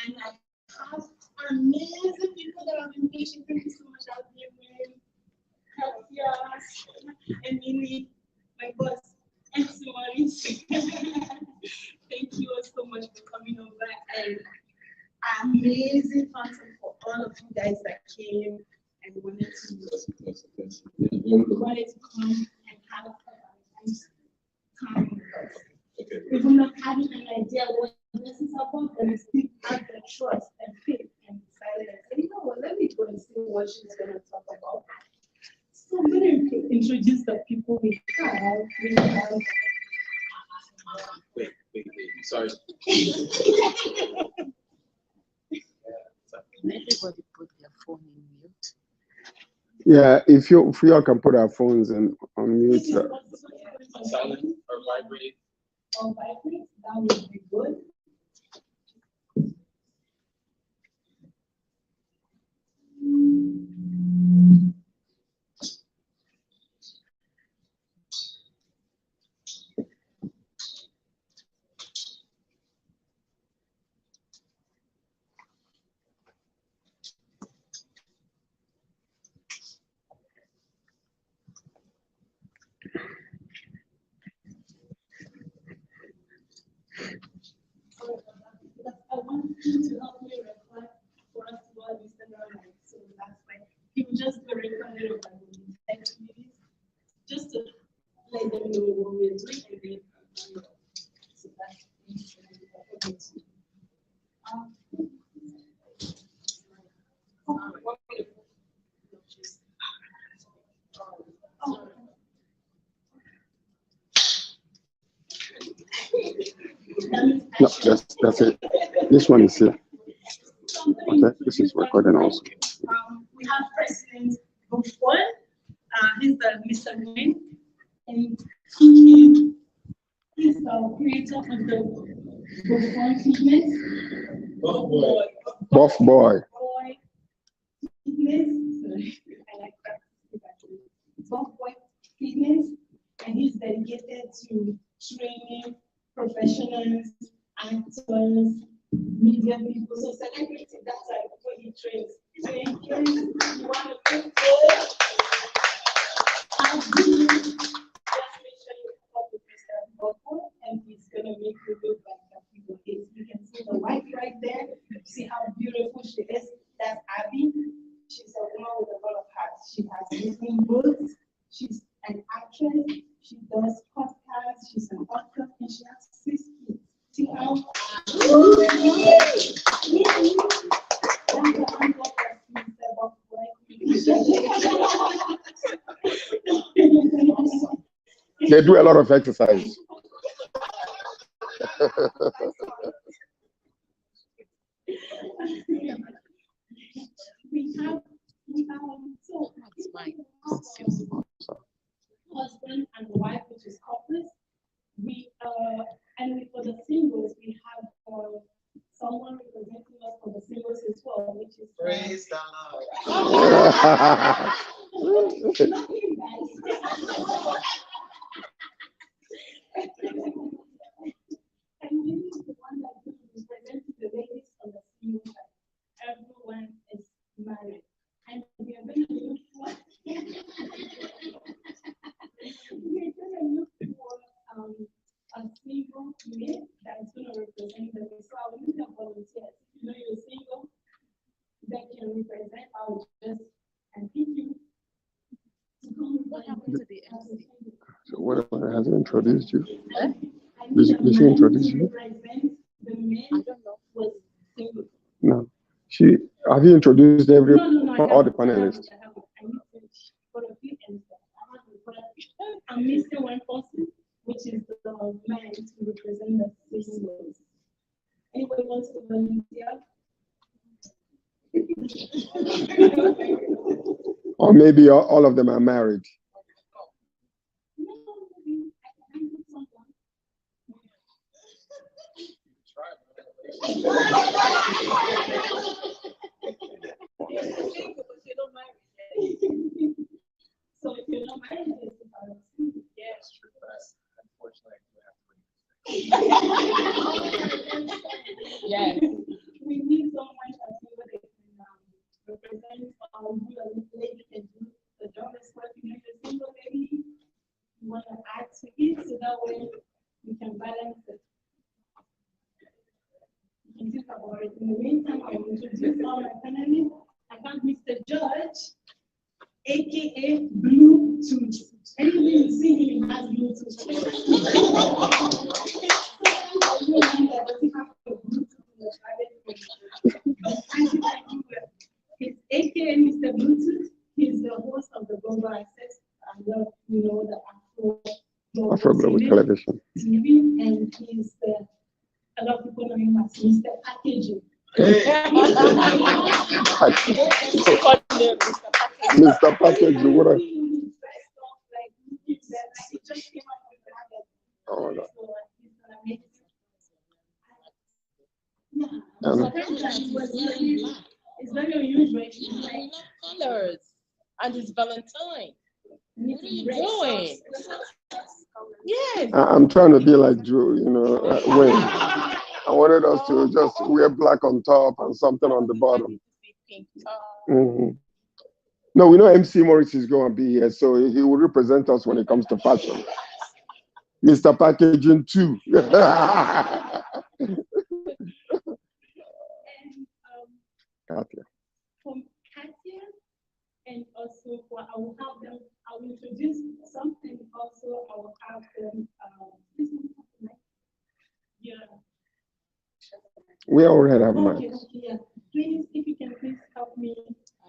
And I have amazing people that have been patient. Thank you so much, Alvin, Katia, Emily, my boss, and Maurice. Thank you all so much for coming over, and amazing content for all of you guys that came and wanted to come and have a time with us. Okay. Even not having an idea what this is about, but we still have the trust and faith and silence. And you know what? Let me go and see what she's going to talk about. So I'm going to introduce the people we have. Wait. Sorry. Everybody put their phone in mute. Yeah, if you all can put our phones on mute. Silent or vibrate. Or vibrate, that would be good. I want you to help me record for us while we stand around, so that's why people just go record it over the next minutes, just to let them know what we're doing and then so that's No, that's it. This one is here. Okay, this is recording also. We have President Buffon. He's the Mr. Green, and he's the creator of the Buffon treatment. Buff boy. Fitness. Sorry, I like that. Buff boy fitness, and he's dedicated to training professionals, actors, media people. So celebrity, that's like what he trains. So in case you want to put forward, just make sure you help with Mr. Buffon, and he's gonna make you look like a people. You can see the wife right there. See how beautiful she is. That's Abby. She's a woman with a lot of heart. She has written books. She's an actress. She does podcasts. She's an author, and she has 6 kids. See how? They do a lot of exercise. So That's fine. husband and wife, which is couples. And for the singles, we have someone representing us for the singles as well, which is Praise the Lord. nothing bad. And this is the one that represents the ladies on the single side. Everyone is married, and we are going to look for. We're going to look for a single male that is going to represent them. So I will need a volunteer. If you know you're single, that can represent our just and pick you to come. What happened to the MC? So what has he introduced you? Huh? Did she introduce you? The men I don't know. was single. No. Have you introduced No, I all the haven't. panelists? I need to put a few and I'm missing one person, which is the man to represent the singles. Anybody wants to volunteer? Or maybe all of them are married. No, maybe I can do someone. So if you're not married, it's about Yes, true. Unfortunately, Yes. we need someone that's able to represent who a lady can do the job as well. If you're a single lady, you want to add to it so that way we can balance it. You can think about it. In the meantime, I will introduce all my panelists. I have Mr. George, aka Bluetooth. Anything you see him has Bluetooth. Everyone that doesn't have a Bluetooth in the private room. He's aka Mr. Bluetooth. He's the host of the Global Access. You know, the Afro Global Television. TV, and he's a lot of people know him as Mr. Packaging. Mr. Package, what are oh, no. It's very unusual. Colors. And it's Valentine. What are you doing? Yes. I'm trying to be like Drew, Wayne. I wanted us to just wear black on top and something on the bottom. Mm-hmm. No, we know MC Morris is going to be here, so he will represent us when it comes to fashion. Mr. Packaging too. Katia. From Katia, and also I will have them, I will introduce something also, I will have them, yeah. We already have mics. Okay, yeah. Please, if you can please help me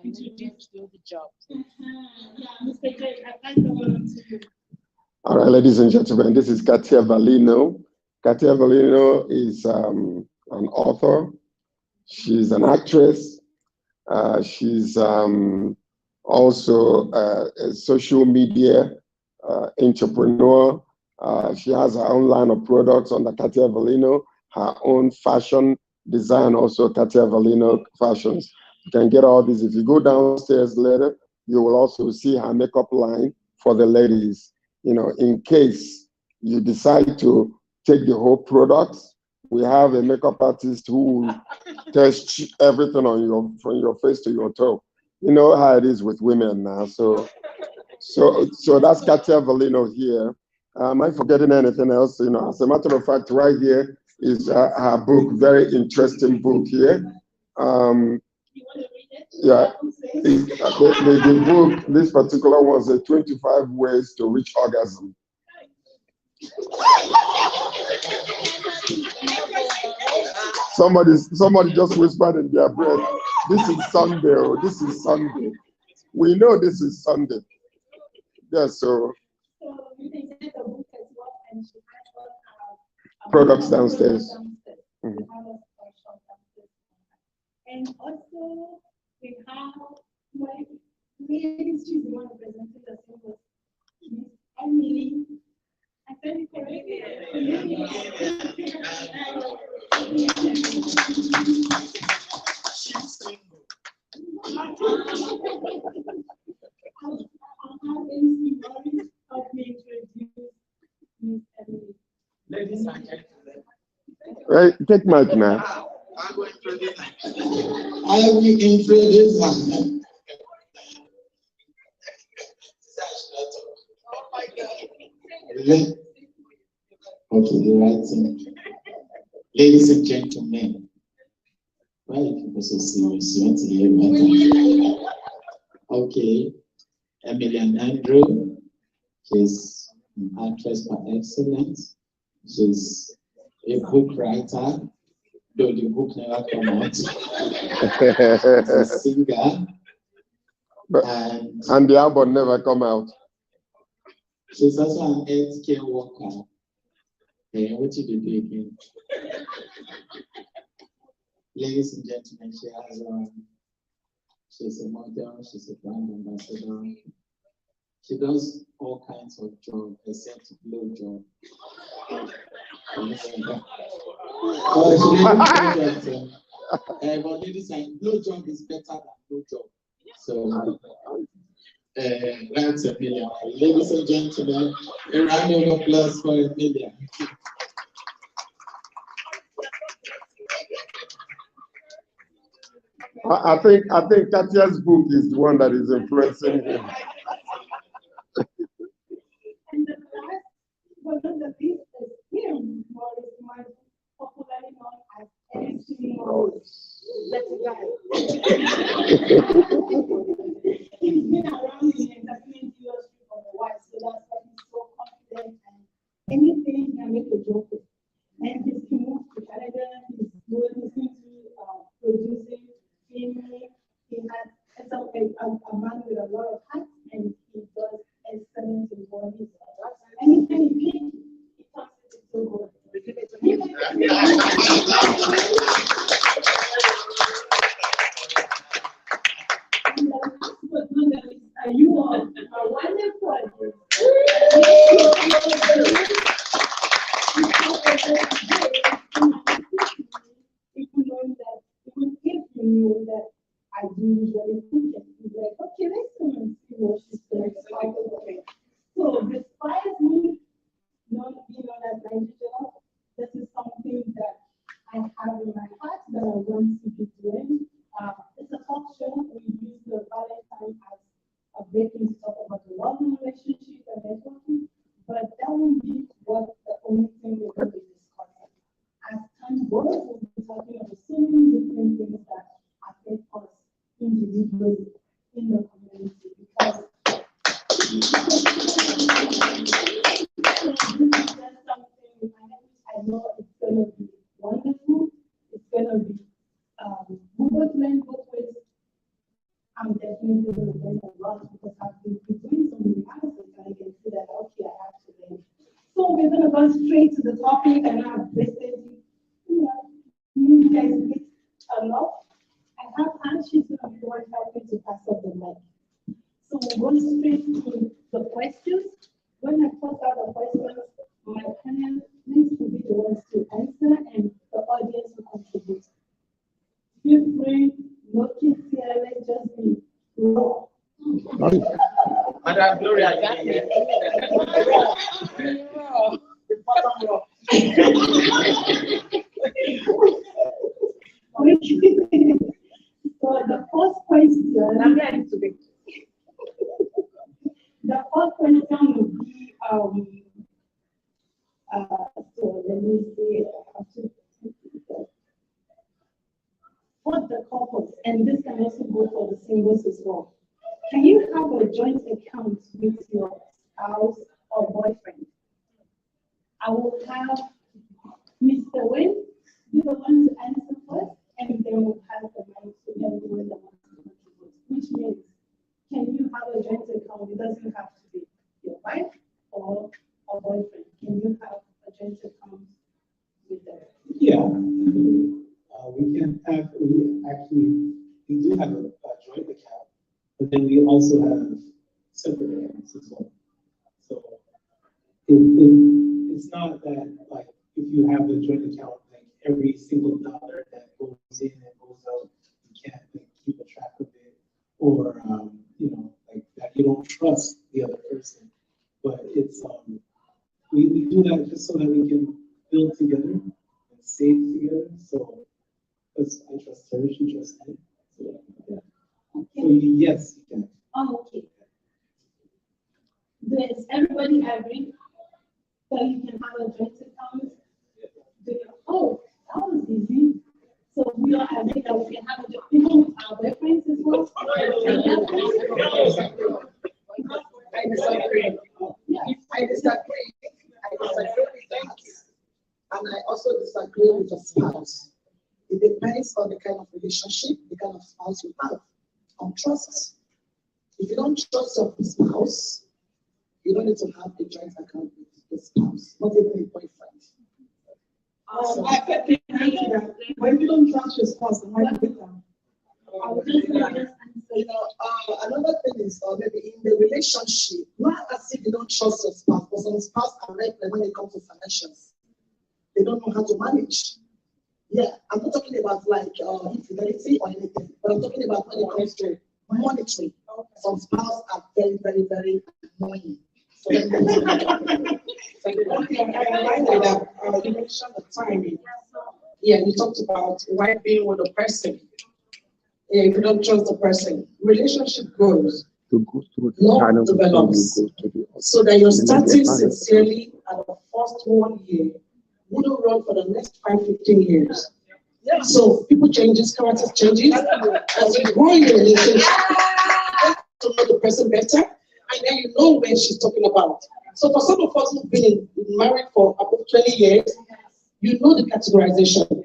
introduce do the job. Yeah, Mr. J, I pass the one to you. All right, ladies and gentlemen, this is Katia Valino. Katia Valino is an author. She's an actress. She's also a social media entrepreneur. She has her own line of products under Katia Valino, her own fashion design, also Katia Valino Fashions. You can get all these. If you go downstairs later, you will also see her makeup line for the ladies. In case you decide to take the whole product, we have a makeup artist who will test everything on from your face to your toe. You know how it is with women now. So that's Katia Valino here. Am I forgetting anything else? As a matter of fact, right here is her book, very interesting book here. Yeah, the book, this particular one, is 25 ways to reach orgasm. Somebody just whispered in their breath, this is Sunday, oh, this is Sunday. We know this is Sunday. Yeah, so products downstairs. Mm-hmm. And also we have ladies, she's the one who presented the symbols. Miss Emily. I said it correctly. She's single. I'll have MC Morris help me introduce Miss Emily. Ladies and gentlemen, Right, take mic now. I will introduce her. Oh my God. Okay, the right thing. Ladies and gentlemen, why are you people so serious? You want to hear about Okay, Emily and Andrew, she's an actress by excellence. She's a book writer, though the book never come out. She's a singer, And the album never come out. she's also an healthcare worker. Hey, what did you do again? Ladies and gentlemen, she's a model, she's a brand ambassador. She does all kinds of jobs except blow job. But ladies and blow job is better than no job. So that's Emilia. Ladies and gentlemen, a round of applause for Emilia. I think Katya's book is the one that is influencing him. And the last but not the least is him, Morris Martin, popularly known as MC Morris. That's a guy. He's been around in the entertainment industry for a while, so that's why he's so confident and anything he can make a joke with. And he moved to Canada, he's listening to producing, filming. He has a man with a lot of hats, and he does excellent in what he does. Anything he picks, he comes with it so good. And the last but not the least, you all are wonderful. People knowing that, even if you knew that I do usually cook it, you'd be like, okay, let's come and see what she's doing. So, despite me not being on that NAIJA, this is something that I have in my heart that I want to be doing. It's a talk show. We use the Valentine as a breaking to talk about the love relationship and networking, but that won't be what the only thing we're going to be discussing. As time goes, we'll be talking about so many different things that affect us individually in the community because this is just something I know it's going to be wonderful. It's going to be, we both learn both ways. I'm definitely going to learn a lot because I've been doing so many analysis and I can see that, okay, I have to learn. So we're going to go straight to the topic and I've listed, you guys list a lot. I have Anne, she's going to be the one helping to pass up the mic. So we'll go straight to the questions. When I post out the questions, my panelists will be the ones to answer and the audience will contribute. Feel free, no kids here, let's just be raw. Madam Gloria, the bottom row. So the first question, I'm ready to be. The first question would be, so let me see, what the couples, and this can also go for the singles as well. Can you have a joint account with your spouse or boyfriend? I will have Mr. Wayne be the one to answer first, and then we'll pass the mic to everyone that wants to contribute. Which means, can you have a joint account? It doesn't have to be your wife or a boyfriend. Can you have a joint account with them? Yeah, we do have a joint account, but but then we also have separate accounts as well. So it's not that like if you have a joint account, like every single dollar that goes in and goes out, you can't like keep a track of it, or you know, like that you don't trust the other person. But it's we do that just so that we can build together and save together. So because I trust her, she trusts me. So yeah. So yes, you can. Oh, okay. Does everybody agree that you can have a joint account? Oh, that was easy. So we all agree that we can have a joint people with our boyfriends as well? I disagree. I disagree. With that. And I also disagree with the spouse. It depends on the kind of relationship, the kind of spouse you have, on trust. If you don't trust your spouse, you don't need to have a joint account with the spouse, not even a boyfriend. I can answer that. When you don't trust your spouse, then why do you them? You know, another thing is, maybe in the relationship, not as if you don't trust your spouse, but some spouse are reckless when it comes to financials. They don't know how to manage. Yeah, I'm not talking about like infidelity or anything, but I'm talking about when it comes to monitoring. Some spouse are very, very, very annoying. So okay, I like that. You mentioned the timing. Yeah, you talked about why being with a person. Yeah, if you don't trust the person, relationship grows. To go through Love develops. So that you're starting sincerely at the first 1 year, wouldn't run for the next 5-15 years. Yeah. So people changes, characters changes. As you grow in the relationship, you get to know the person better, and then you know when she's talking about. So for some of us who've been married for about 20 years, you know the categorization.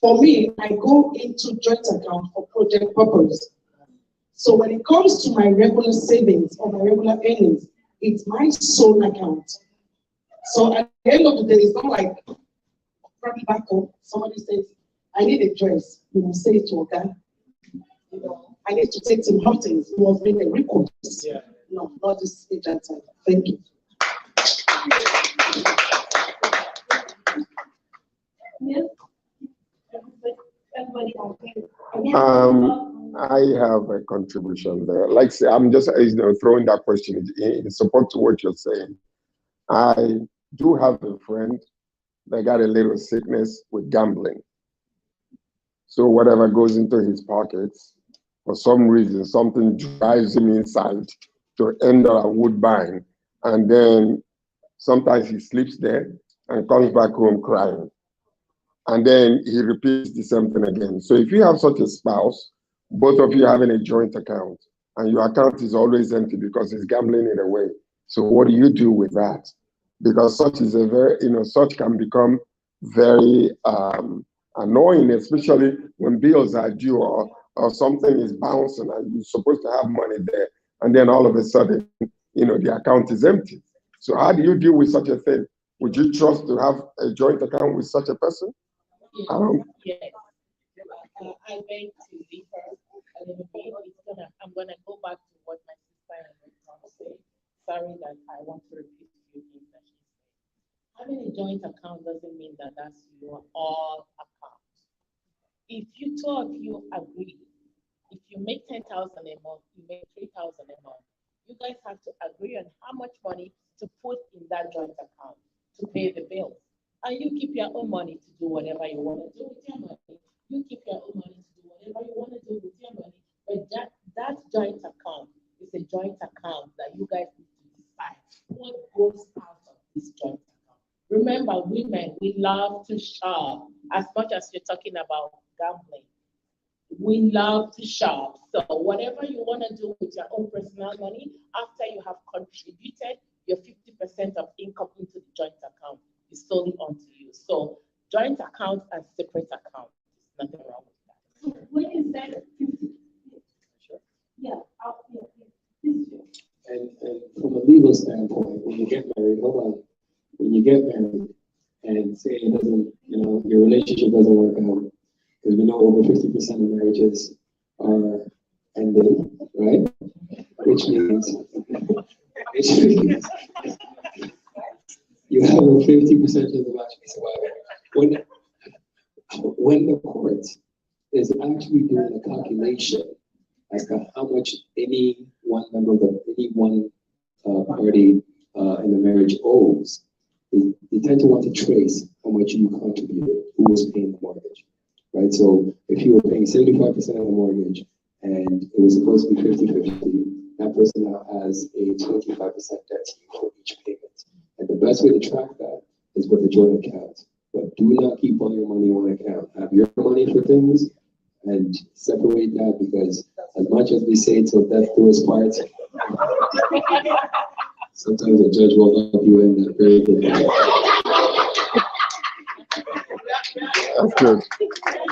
For me, I go into joint account for project purpose. So when it comes to my regular savings or my regular earnings, it's my sole account. So at the end of the day, it's not like probably back home, somebody says, I need a dress. You will say to a guy, you know, I need to take some outings. You must bring a record. Yeah. No, not this agent time. Thank you. Yes. I have a contribution there. Like say, I'm just throwing that question in support to what you're saying. I do have a friend that got a little sickness with gambling. So whatever goes into his pockets, for some reason, something drives him inside to end up at Woodbine. And then sometimes he sleeps there and comes back home crying. And then he repeats the same thing again. So if you have such a spouse, both of you having a joint account, and your account is always empty because he's gambling it away. So what do you do with that? Because such is a very, such can become very annoying, especially when bills are due or something is bouncing and you're supposed to have money there. And then all of a sudden, the account is empty. So how do you deal with such a thing? Would you trust to have a joint account with such a person? Yes. I beg to differ a little bit. I'm gonna go back to what my sister and my mom said. Sorry that I want to repeat a few things that she said. Having a joint account doesn't mean that that's your all account. If you talk, you agree. If you make 10,000 a month, you make 3,000 a month. You guys have to agree on how much money to put in that joint account to pay the bills. And you keep your own money to do whatever you want to do with your money. You keep your own money to do whatever you want to do with your money. But that joint account is a joint account that you guys need to decide what goes out of this joint account. Remember, women, we love to shop as much as you're talking about gambling. We love to shop. So whatever you want to do with your own personal money, after you have contributed your 50% of income into the joint account, is solely onto you. So joint account and separate account, there's nothing wrong with that. When you said 50, Sure. yeah, And from a legal standpoint, when you get married, when you get married and say it doesn't, your relationship doesn't work out, because we know over 50% of marriages are and then, right? Which means you have a 50% of the match. When the court is actually doing a calculation as to how much any one member of any one party in the marriage owes, they tend to want to trace how much you contributed, who was paying the mortgage, right? So if you were paying 75% of the mortgage and it was supposed to be 50-50, that person now has a 25% debt to you for each payment. And the best way to track that is with a joint account. But do not keep all your money in one account. Have your money for things and separate that, because as much as we say till death do us part, sometimes a judge will help you in that very good way. That's good.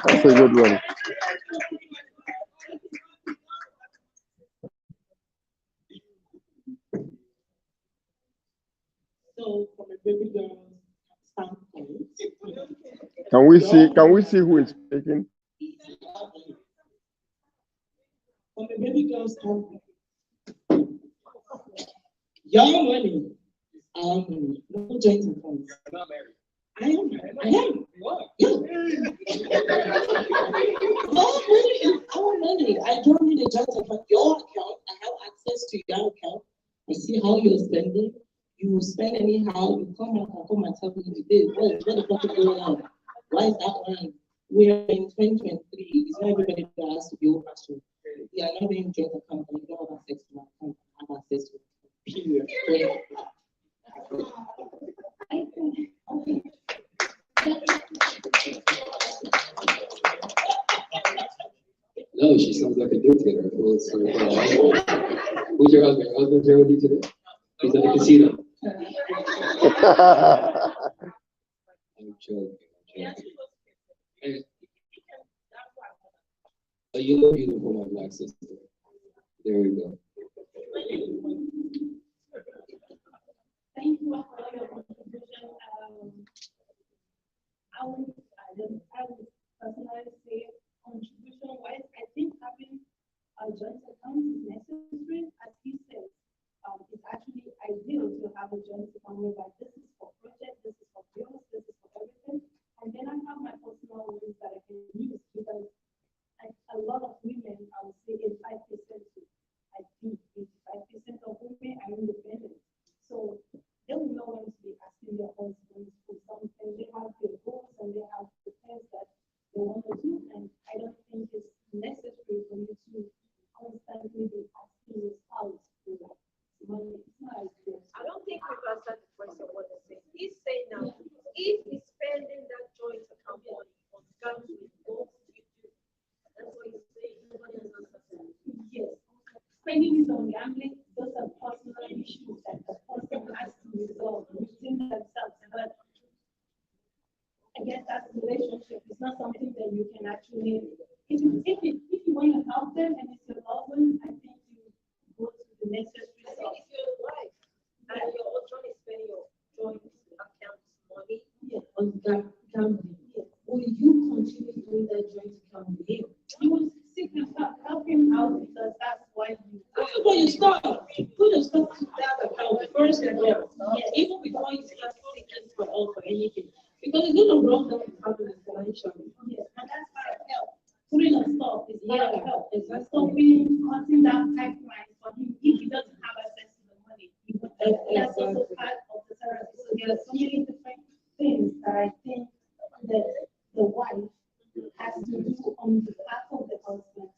That's a good one. So from a baby girl standpoint, Can we see who is speaking? from a baby girl standpoint, your money, our money, no joint accounts. I am. Yeah. Our money. I don't need a joint account. Your account, I have access to your account. I see how you're spending. You spend anyhow. You come and tell me today, what the fuck is going on? Why is that one? We are in 2023. It's not everybody that has to be over. We are not in joint account. We don't have access to my account. I have access to it. Period. No, she sounds like a dictator. Who's your husband? Your husband's here with you today? He's at the casino. I'm joking. Hey. Oh, you look beautiful, my black sister. There we go. Thank you for your contribution. I would personally say, contribution-wise, I think having a joint account is necessary. As he says, it's actually ideal to have a joint account whereby this is for projects, this is for bills, this is for everything. And then I have my personal ones that I can use, because a lot of women, I would say 85% to, I think 85% of women are independent. So they will know when to be asking their husbands for something. They have their goals and they have the things that they want to do. And I don't think it's necessary for you to constantly be asking your spouse for like money. It's not ideal. I don't think we've answered the question what he's saying. He's saying now, if he's spending that joint account money on gambling, what do you do? That's what he's saying. Nobody has answered that. Yes. Spending it on gambling, those are personal issues that the person has to resolve within themselves. But I guess that's a relationship. It's not something that you can actually, if you want to help them and it's your loved one, I think you go to the necessary I think if your wife and your husband is spending your joint account money on gambling, will you continue doing that joint account with him? You will seek and help him out, because that's why you. When you start, put your stuff to that account first and all. Yes. Even before you start seeking for help or anything. Because it's going to run down the family financially. Yes, and that's part of help. Putting a stop is part of help. It's not stopping, cutting that pipeline for him if he doesn't have access to the money. That's also part of the therapy. So there are so many different things that I think that the wife has to do on behalf of the husband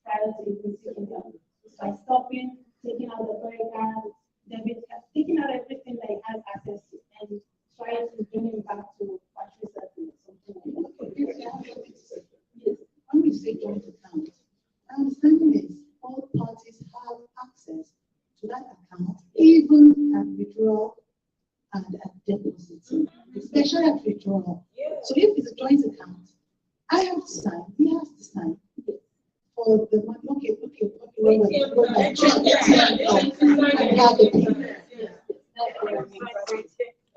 prior to even seeking help. By stopping, taking out the credit card, debit card, taking out everything that he has access to, and trying to bring him back to factory setting or something like that. Yes, when we say joint account, my understanding is all parties have access to that account, even at withdrawal and at deposit, especially at withdrawal. So if it's a joint account, I have to sign, he has to sign for the money. Okay.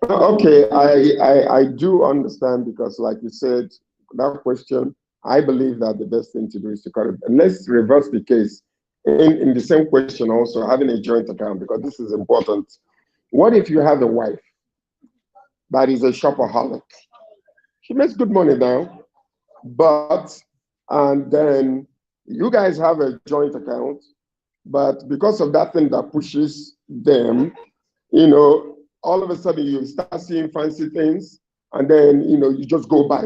Okay, I do understand, because like you said, that question, I believe that the best thing to do is to correct. And let's reverse the case. in the same question also, having a joint account, because this is important. What if you have a wife that is a shopaholic? She makes good money now, and then you guys have a joint account, but because of that thing that pushes them, all of a sudden you start seeing fancy things, and then, you just go buy,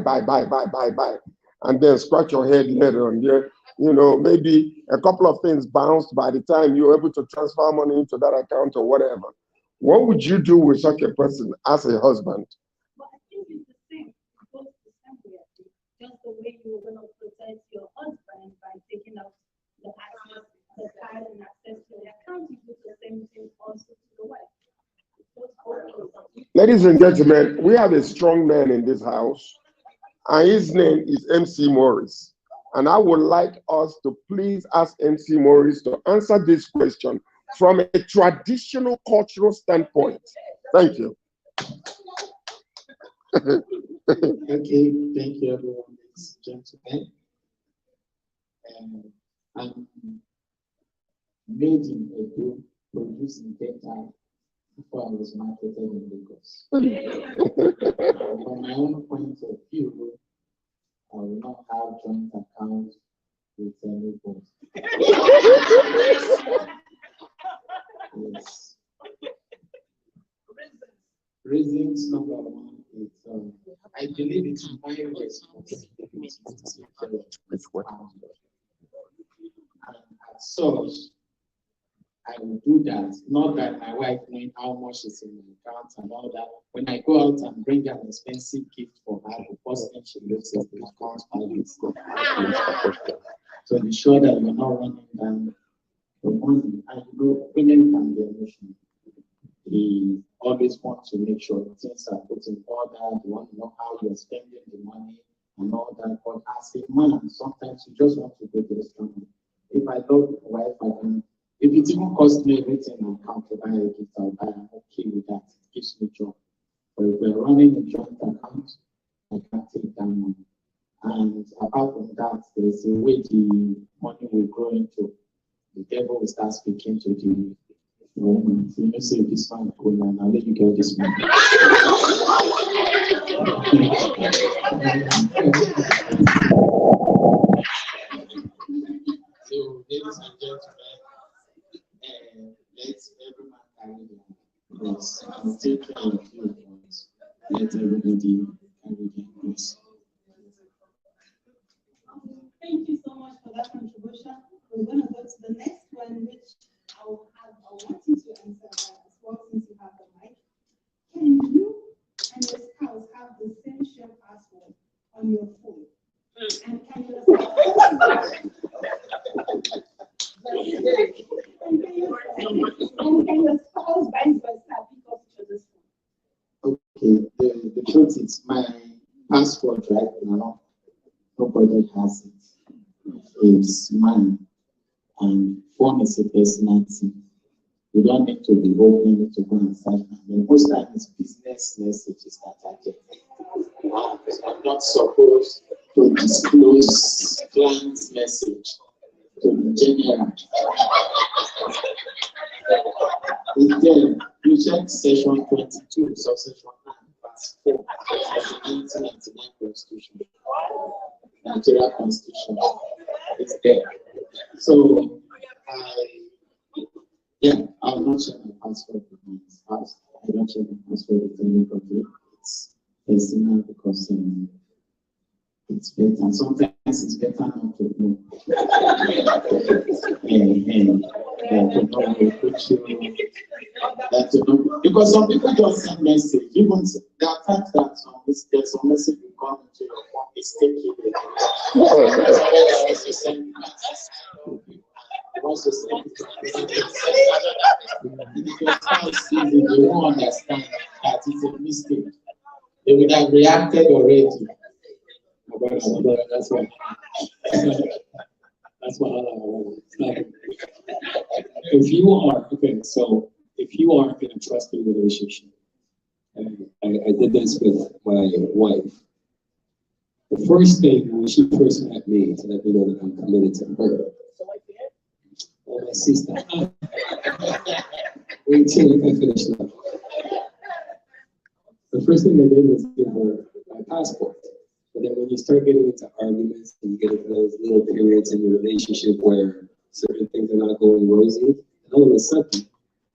and then scratch your head later on there. Maybe a couple of things bounced by the time you're able to transfer money into that account or whatever. What would you do with such a person as a husband? But I think it's the same. It goes the same way, I think. Just the way you're going to protect your husband by taking out the access, the card and access to the account, you do the same thing also to the wife. Ladies and gentlemen, we have a strong man in this house, and his name is MC Morris. And I would like us to please ask MC Morris to answer this question from a traditional cultural standpoint. Thank you. Okay, thank you everyone, ladies and gentlemen. I'm made in a group producing data before I was marketed in Lagos. From my own point of view, I will not have joint accounts with anybody. Yes. Reasons number one is I believe it's my responsibility to take care of this family. And as such, I will do that. Not that my wife knowing how much is in my account and all that. When I go out and bring an expensive gift for her, the first thing she looks at the account balance. So be sure that you're not running down the money. And women can be emotional. They always want to make sure things are put in order. They want to know how you're spending the money and all that. But as a man, sometimes you just want to go to the store. If I love my wife, I can. If it even costs me everything I count to buy a gift, I'll buy. I'm okay with that. It gives me joy. But if we're running a joint account, I can't take that money. And apart from that, there's a way the money will grow into. The devil will start speaking to the woman. So you say this one cool, and I'll let you get this money. So, ladies and gentlemen, let everyone carry their cross and take care of you. Let everybody carry their cross. Thank you so much for that contribution. We're going to go to the next one, which I want you to answer that as well, since you have the mic. Can you and your spouse have the same share password on your phone? And can your spouse vice versa pick up each other's phone? Okay, the truth is my password right now, nobody has it. It's mine. And phone is a personal thing. You don't need to be opening it to go and search. And most times it's business messages that I get. I'm not supposed to disclose client's message to the general. Then you check section 22, subsection 9, verse 4 of the 1999 Constitution. Nigeria Constitution is there. So I'll not share my password with my spouse. I don't share my password with anybody. It's personal because it's better. Sometimes it's better not to know. Because some people just send message. Even there are times that there's some message will come into your phone mistakenly. Once you send if your spouse sees it, they won't understand that it's a mistake. They would have reacted already. That's what like, if you are in a trusting relationship, and I did this with my wife. The first thing when she first met me to let me know that I'm committed to her, or my sister. Wait till you can finish now. The first thing I did was give her my passport. But then when you start getting into arguments and you get into those little periods in your relationship where certain things are not going rosy, and all of a sudden,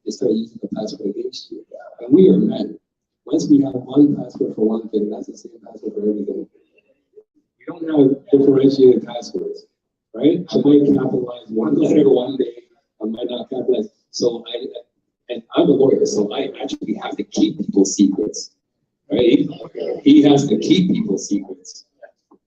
they start using the passport against you. And we are men. Once we have one passport for one thing, that's the same passport for everything. We don't have differentiated passwords, right? I might capitalize one letter one day, I might not capitalize. So and I'm a lawyer, so I actually have to keep people's secrets, right? He has to keep people's secrets.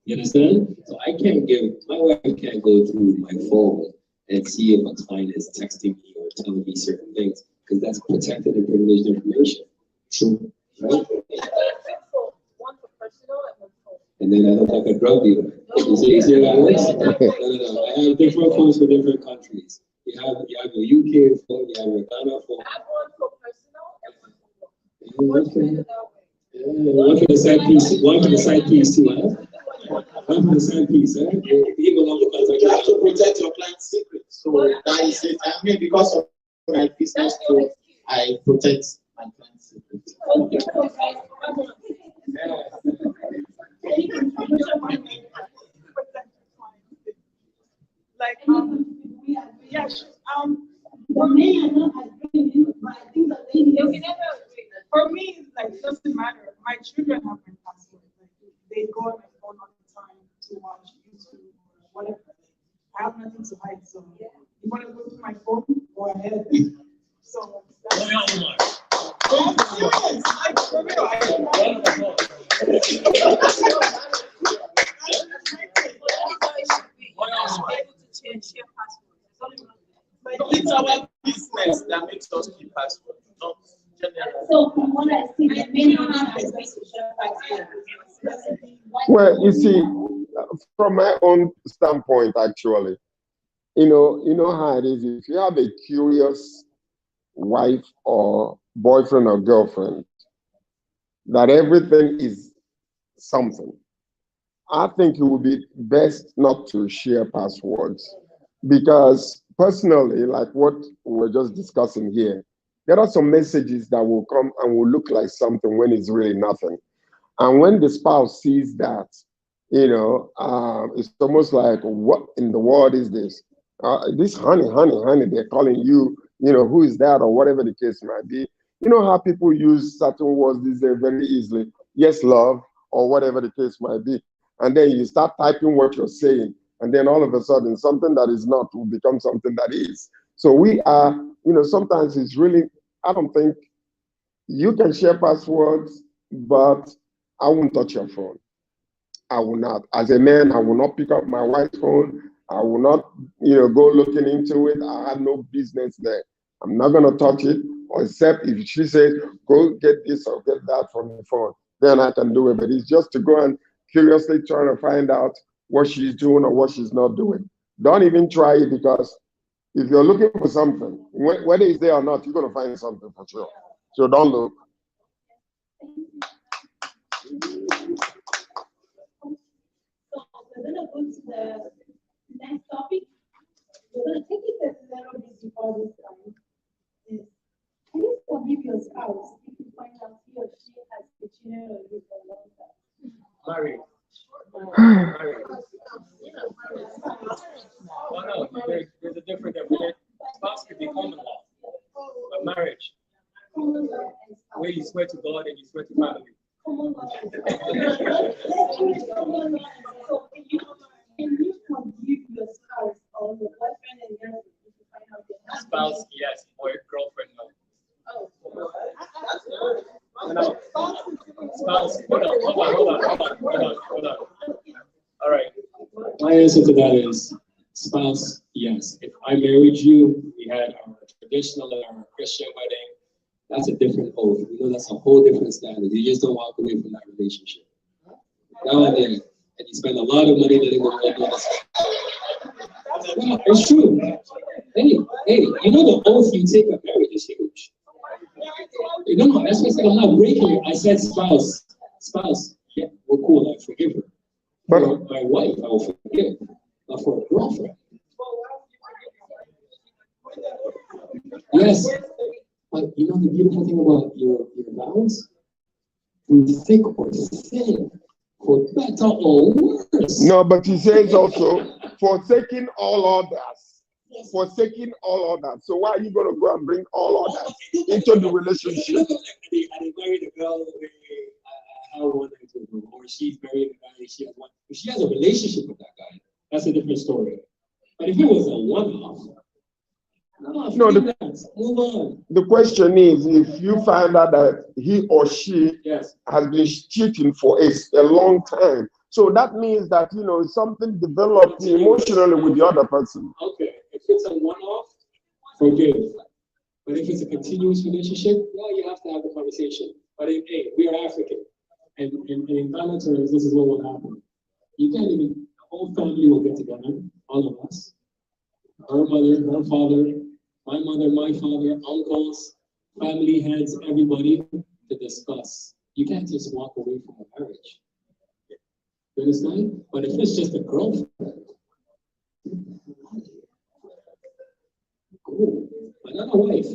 You understand? So I can't my wife can't go through my phone and see if a client is texting me or telling me certain things, because that's protected and privileged information. True. Right? And then I look like a drug dealer. You see how that works? No. I have different phones for different countries. You have your UK phone, you have your Ghana phone. I have one for personal and one for one for the side piece, one for the side piece too, huh? One for the side piece, huh? Even on the you have to protect your client's secrets. So that is it. I mean, because of my business too, I protect my client's secrets. Like, yes, for me, I know I agree, but I think that for me, like, it doesn't matter. My children have my password. Like, they go on my phone all the time to watch YouTube or whatever. I have nothing to hide, so you want to go through my phone, go ahead. So that's yes, like, for real, I don't know. But it's our business that makes us keep passwords, not general. So from what I see, the main one is to share passwords. Well, you see, from my own standpoint, actually, you know how it is. If you have a curious wife or boyfriend or girlfriend, that everything is something, I think it would be best not to share passwords, because personally, like what we're just discussing here, there are some messages that will come and will look like something when it's really nothing. And when the spouse sees that, it's almost like, what in the world is this? This honey, they're calling you, who is that, or whatever the case might be. You know how people use certain words these days very easily, yes, love, or whatever the case might be. And then you start typing what you're saying, and then all of a sudden something that is not will become something that is. So we are, sometimes it's really, I don't think you can share passwords, but I won't touch your phone. I will not. As a man, I will not pick up my wife's phone. I will not, go looking into it. I have no business there. I'm not going to touch it, except if she says, go get this or get that from the phone, then I can do it. But it's just to go and curiously trying to find out what she's doing or what she's not doing. Don't even try it, because if you're looking for something, whether it's there or not, you're going to find something for sure. So don't look. So we're going to go to the next topic. We're going to take it a little bit before this time. Can you forgive your spouse if you find out he or she has cheated on you for a long time? Married. No, there's a difference there. Spouse could be common law, but marriage, where you swear to God and you swear to family. Common law. So can you forgive your spouse or your boyfriend and girlfriend if you find out they have Spouse, yes, or girlfriend, no. No. Spouse, hold on. All right. My answer to that is spouse, yes. If I married you, we had our traditional and our Christian wedding, that's a different oath. That's a whole different standard. You just don't walk away from that relationship. Nowadays, and you spend a lot of money letting the world do this. It's true. Hey, the oath you take at marriage is huge. No, that's what I said. I'm not breaking it. I said spouse. Yeah, we're cool. I forgive her. For my wife, I will forgive. But for a girlfriend, Yes. But you know the beautiful thing about your vows? Through thick or thin, for better or worse. No, but he says also, forsaking all others. Forsaking all others. So why are you going to go and bring all others into the relationship? I married a girl I have one night with her, or she's married a guy, she has one. If she has a relationship with that guy, that's a different story. But if it was a one-off, no, move on. The question is, if you find out that he or she has been cheating for a long time, so that means that, you know, something developed emotionally with the other person. Okay, if it's a one-off, forgive. But if it's a continuous relationship, well, you have to have the conversation. But if, hey, we are African, and in Ghana terms, this is what will happen. You can't even, the whole family will get together, all of us. Her mother, her father, my mother, my father, uncles, family heads, everybody to discuss. You can't just walk away from a marriage. You understand? But if it's just a girlfriend, cool. But not a wife.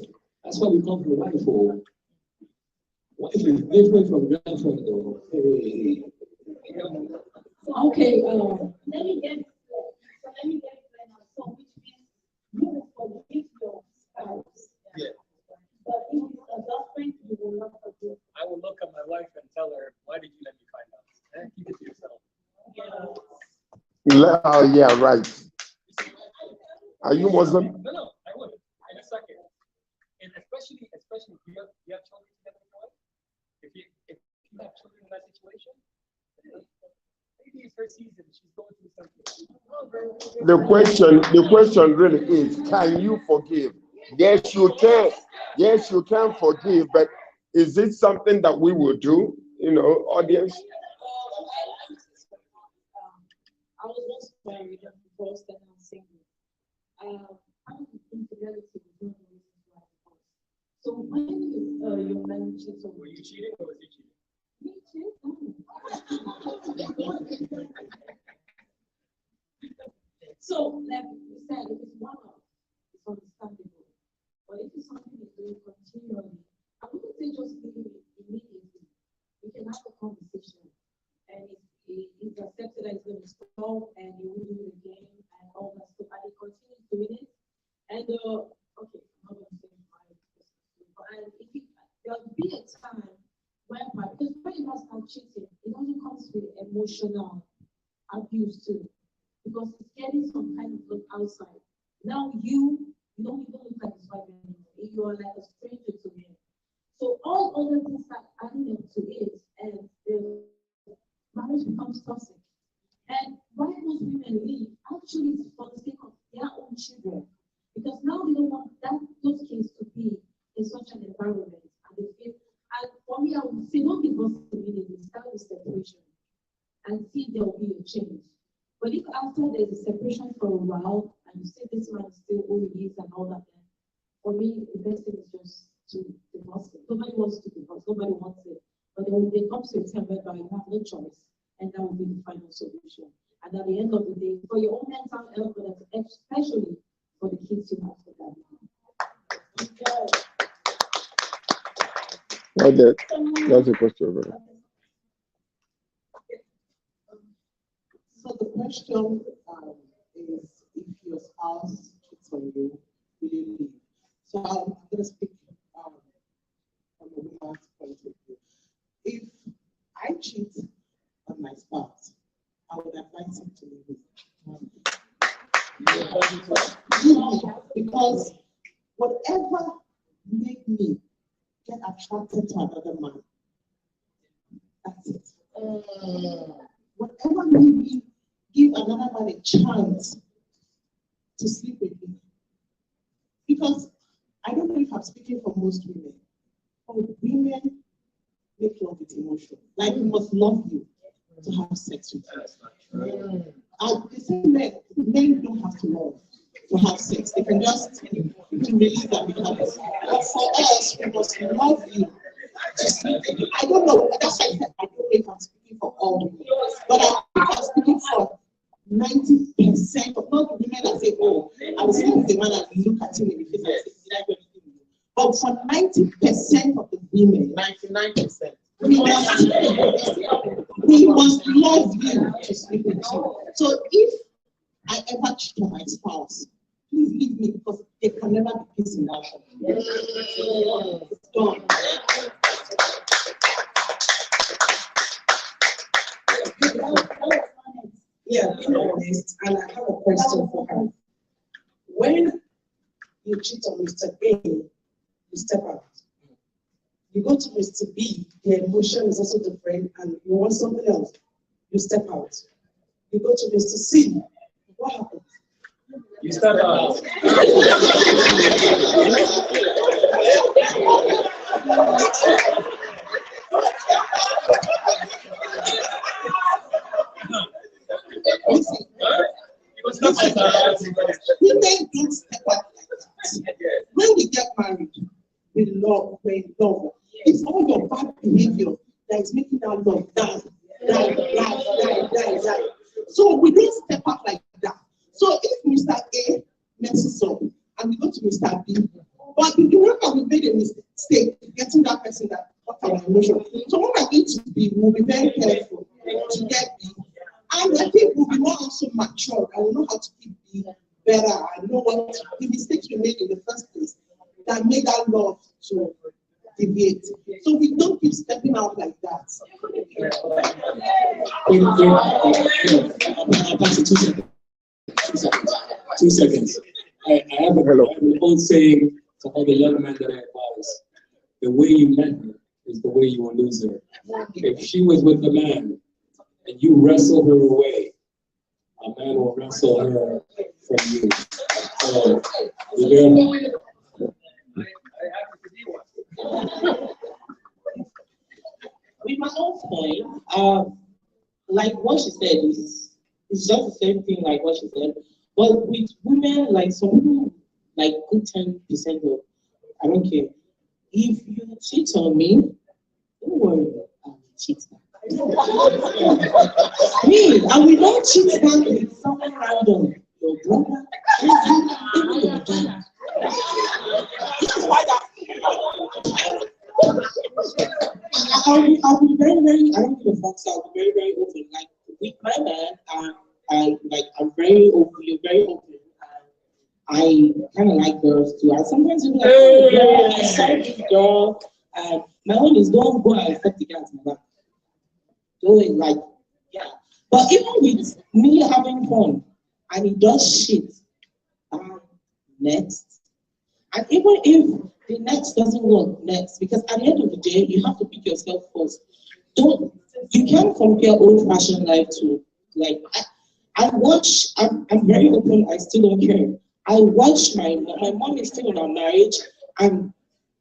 That's why we come from wife for. Wife is different from girlfriend though. Hey. Okay, let me get so which means you will forgive your spouse. Yeah. But if it's a girlfriend, you will not forgive. I will look at my wife and tell her, why did you let me find out? Keep it to yourself. Yeah, right. Are you Muslim? No, I wouldn't. In a second. And especially if you have children together with your wife, if you have children in that situation, maybe it's her season, she's going through something. The question really is, can you forgive? Yes, you can. Yes, you can forgive, but is it something that we will do, you know, audience? I was once married and divorced and I'm single. I don't think infidelity is one of the reasons why I divorced. So when your man cheats on Were you cheating or was he cheating? me too? So like you said, if it's one-off, it's understandable. But if it's something you do continually, I wouldn't say just leave it immediately. You can have a conversation, and if it's accepted that it's going to stop, and you will do it again, and all that stuff, and he continues doing it, and okay, I'm not going to say my business, and if there'll be a time whereby, because when you start cheating, it only comes with emotional abuse too, because it's getting some kind of look outside. Now you don't even look like his wife anymore. You are like a stranger to him. So all other things start adding up to it, and the marriage becomes toxic. And why most women leave? Actually, it's for the sake of their own children, because now they don't want those kids to be in such an environment, and they feel. And for me, I would say don't divorce immediately. Start with separation, and see there will be a change. But if after there's a separation for a while, and you see this man is still who he is and all that, then for me, the best thing is just to divorce it. Nobody wants to divorce, nobody wants it. But then there comes to a time whereby you have no choice, and that will be the final solution. And at the end of the day, for your own mental health, but especially for the kids you have for that now. Okay, that's a question, brother. So the question is, if your spouse cheats on you, will you leave? So I'm going to speak from a woman's point of view. If I cheat on my spouse, I would advise him to leave me. Because whatever made me get attracted to another man, that's it. Whatever made me give another man a chance to sleep with me. Because I don't know if I'm speaking for most women, but women make love with emotion. Like we must love you to have sex with you. And the same men don't have to love to have sex. They can just release and become it. But for us, we must love you to sleep with you. I don't know. That's why I said I don't know if I'm speaking for all women, but I'm speaking for 90% of not women that say, oh, I was sleeping with a man and look at him in the But for 90% of the women, 99%. we must love you to sleep with you. So if I ever cheat on my spouse, please leave me because they can never be peace in that home. It's done. Yeah, being honest, and I have a question for her. When you cheat on Mr. A, you step out. You go to Mr. B, the emotion is also different, and you want something else, you step out. You go to Mr. C, what happens? You step out. Women don't step out like that. When we get married, we love. It's all your bad behavior that is making that love die. So we don't step out like that. So if Mr. A messes up and we go to Mr. B, but if you remember we made a mistake getting that person that got our emotion. So when we're going to B, we'll be very careful to get B. And I think we'll be more also mature and we'll know how to keep B better and know what the mistakes we made in the first place that made that love to deviate. So we don't keep stepping out like that. 2 seconds. I have an old saying to all the young men that I advise. The way you met her is the way you will lose her. If she was with a man and you wrestle her away, a man will wrestle her from you. So, With my own point, like what she said is it's just the same thing like what she said. But with women, like some people, like good 10% of, I don't care. If you cheat on me, don't worry, I will cheat back. Me, I will not cheat back with someone random. Your brother, even your dad. I'll be very, I don't give a fuck, so I'll be very open. Like with my man, I'm very open, you're very open. I kind of like girls too. And sometimes you're like, oh, girl, I saw this girl, and my own is don't go and accept the guys in my back. Do it like, yeah. But even with me having fun, and he does shit, next. And even if the next doesn't work next, because at the end of the day, you have to pick yourself first. You can't compare old-fashioned life to, like, I'm very open, I still don't care. I watch my mom is still in our marriage, and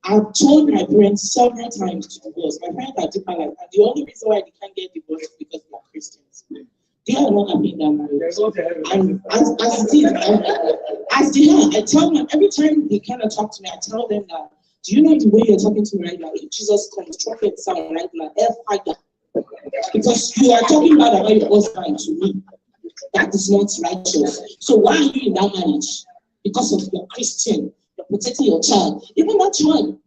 I've told my parents several times to divorce. My parents are different, and the only reason why they can't get divorced is because they are Christians. They are not happy in that marriage. And as they are, I tell them every time they kind of talk to me, I tell them that, do you know the way you're talking to me right now? If Jesus comes, trumpet sound right now, fire. Because you are talking bad about your husband to me. That is not righteous. So why are you in that marriage? Because of your Christian, you're protecting your child. Even that child,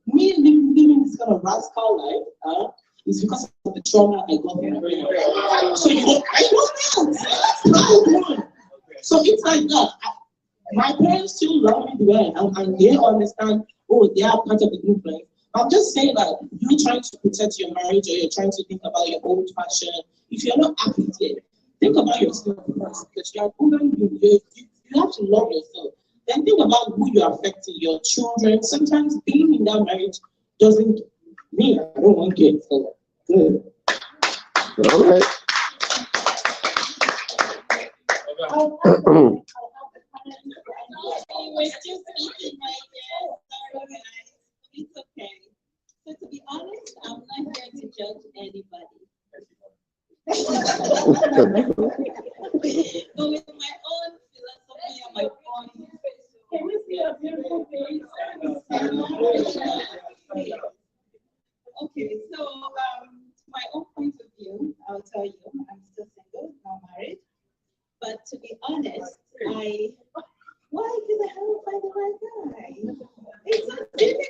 me living this kind of rascal life, is because of the trauma I got from her. So I know that. So it's like that. My parents still love me the way I am, and they understand, oh, they are part of the group life. I'm just saying that you're trying to protect your marriage, or you're trying to think about your old fashion. If you're not happy yet, think about yourself first, because you are woman, you have to love yourself. Then think about who you're affecting, your children. Sometimes being in that marriage doesn't mean I don't want kids. So good. All right. We're still speaking, my dear. It's okay. So to be honest, I'm not here to judge anybody. But with my own philosophy and my own, can we see a beautiful face? Okay, so my own point of view, I'll tell you, I'm still single, not married. But to be honest, why? Because I haven't found the right guy. It's not difficult.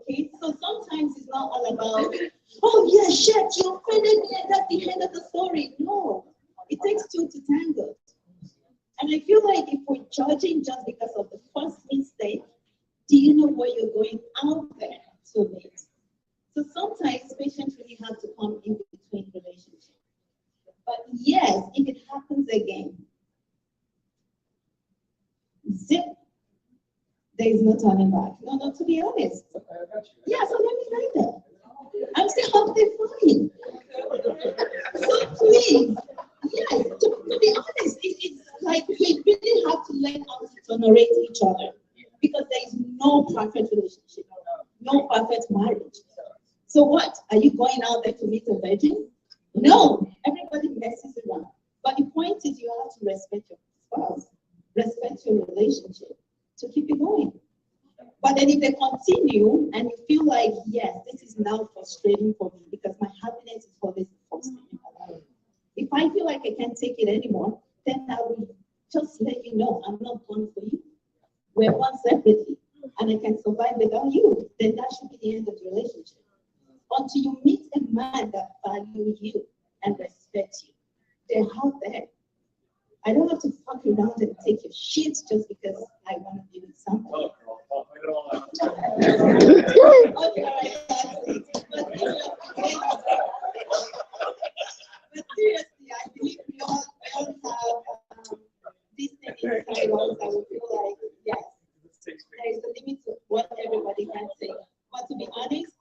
Okay, so sometimes it's not all about, oh yeah, shit, you offended me and that's the end of the story. No, it takes two to tango. And I feel like if we're judging just because of the first mistake, do you know what you're going out there to meet? So sometimes patients really have to come in between relationships. But yes, if it happens again, zip, there is no turning back. No, to be honest. Yeah, so let me say that. I'm still up there fine. So please, yes, to be honest, it's like we really have to learn how to tolerate each other because there is no perfect relationship, no perfect marriage. So what? Are you going out there to meet a virgin? No, everybody messes around. But the point is you have to respect your spouse, respect your relationship to keep it going. But then if they continue and you feel like, yes, this is now frustrating for me because my happiness is always the first thing in my life. If I feel like I can't take it anymore, then I will just let you know I'm not born for you. We're born separately and I can survive without you. Then that should be the end of the relationship. Until you meet a man that values you and respects you, they're out there. I don't have to fuck around and take your shit just because I want to be with somebody. Okay, all right, that's it. But seriously, I believe we all have these things inside us that we feel like, yes, there is a limit to what everybody can say. But to be honest,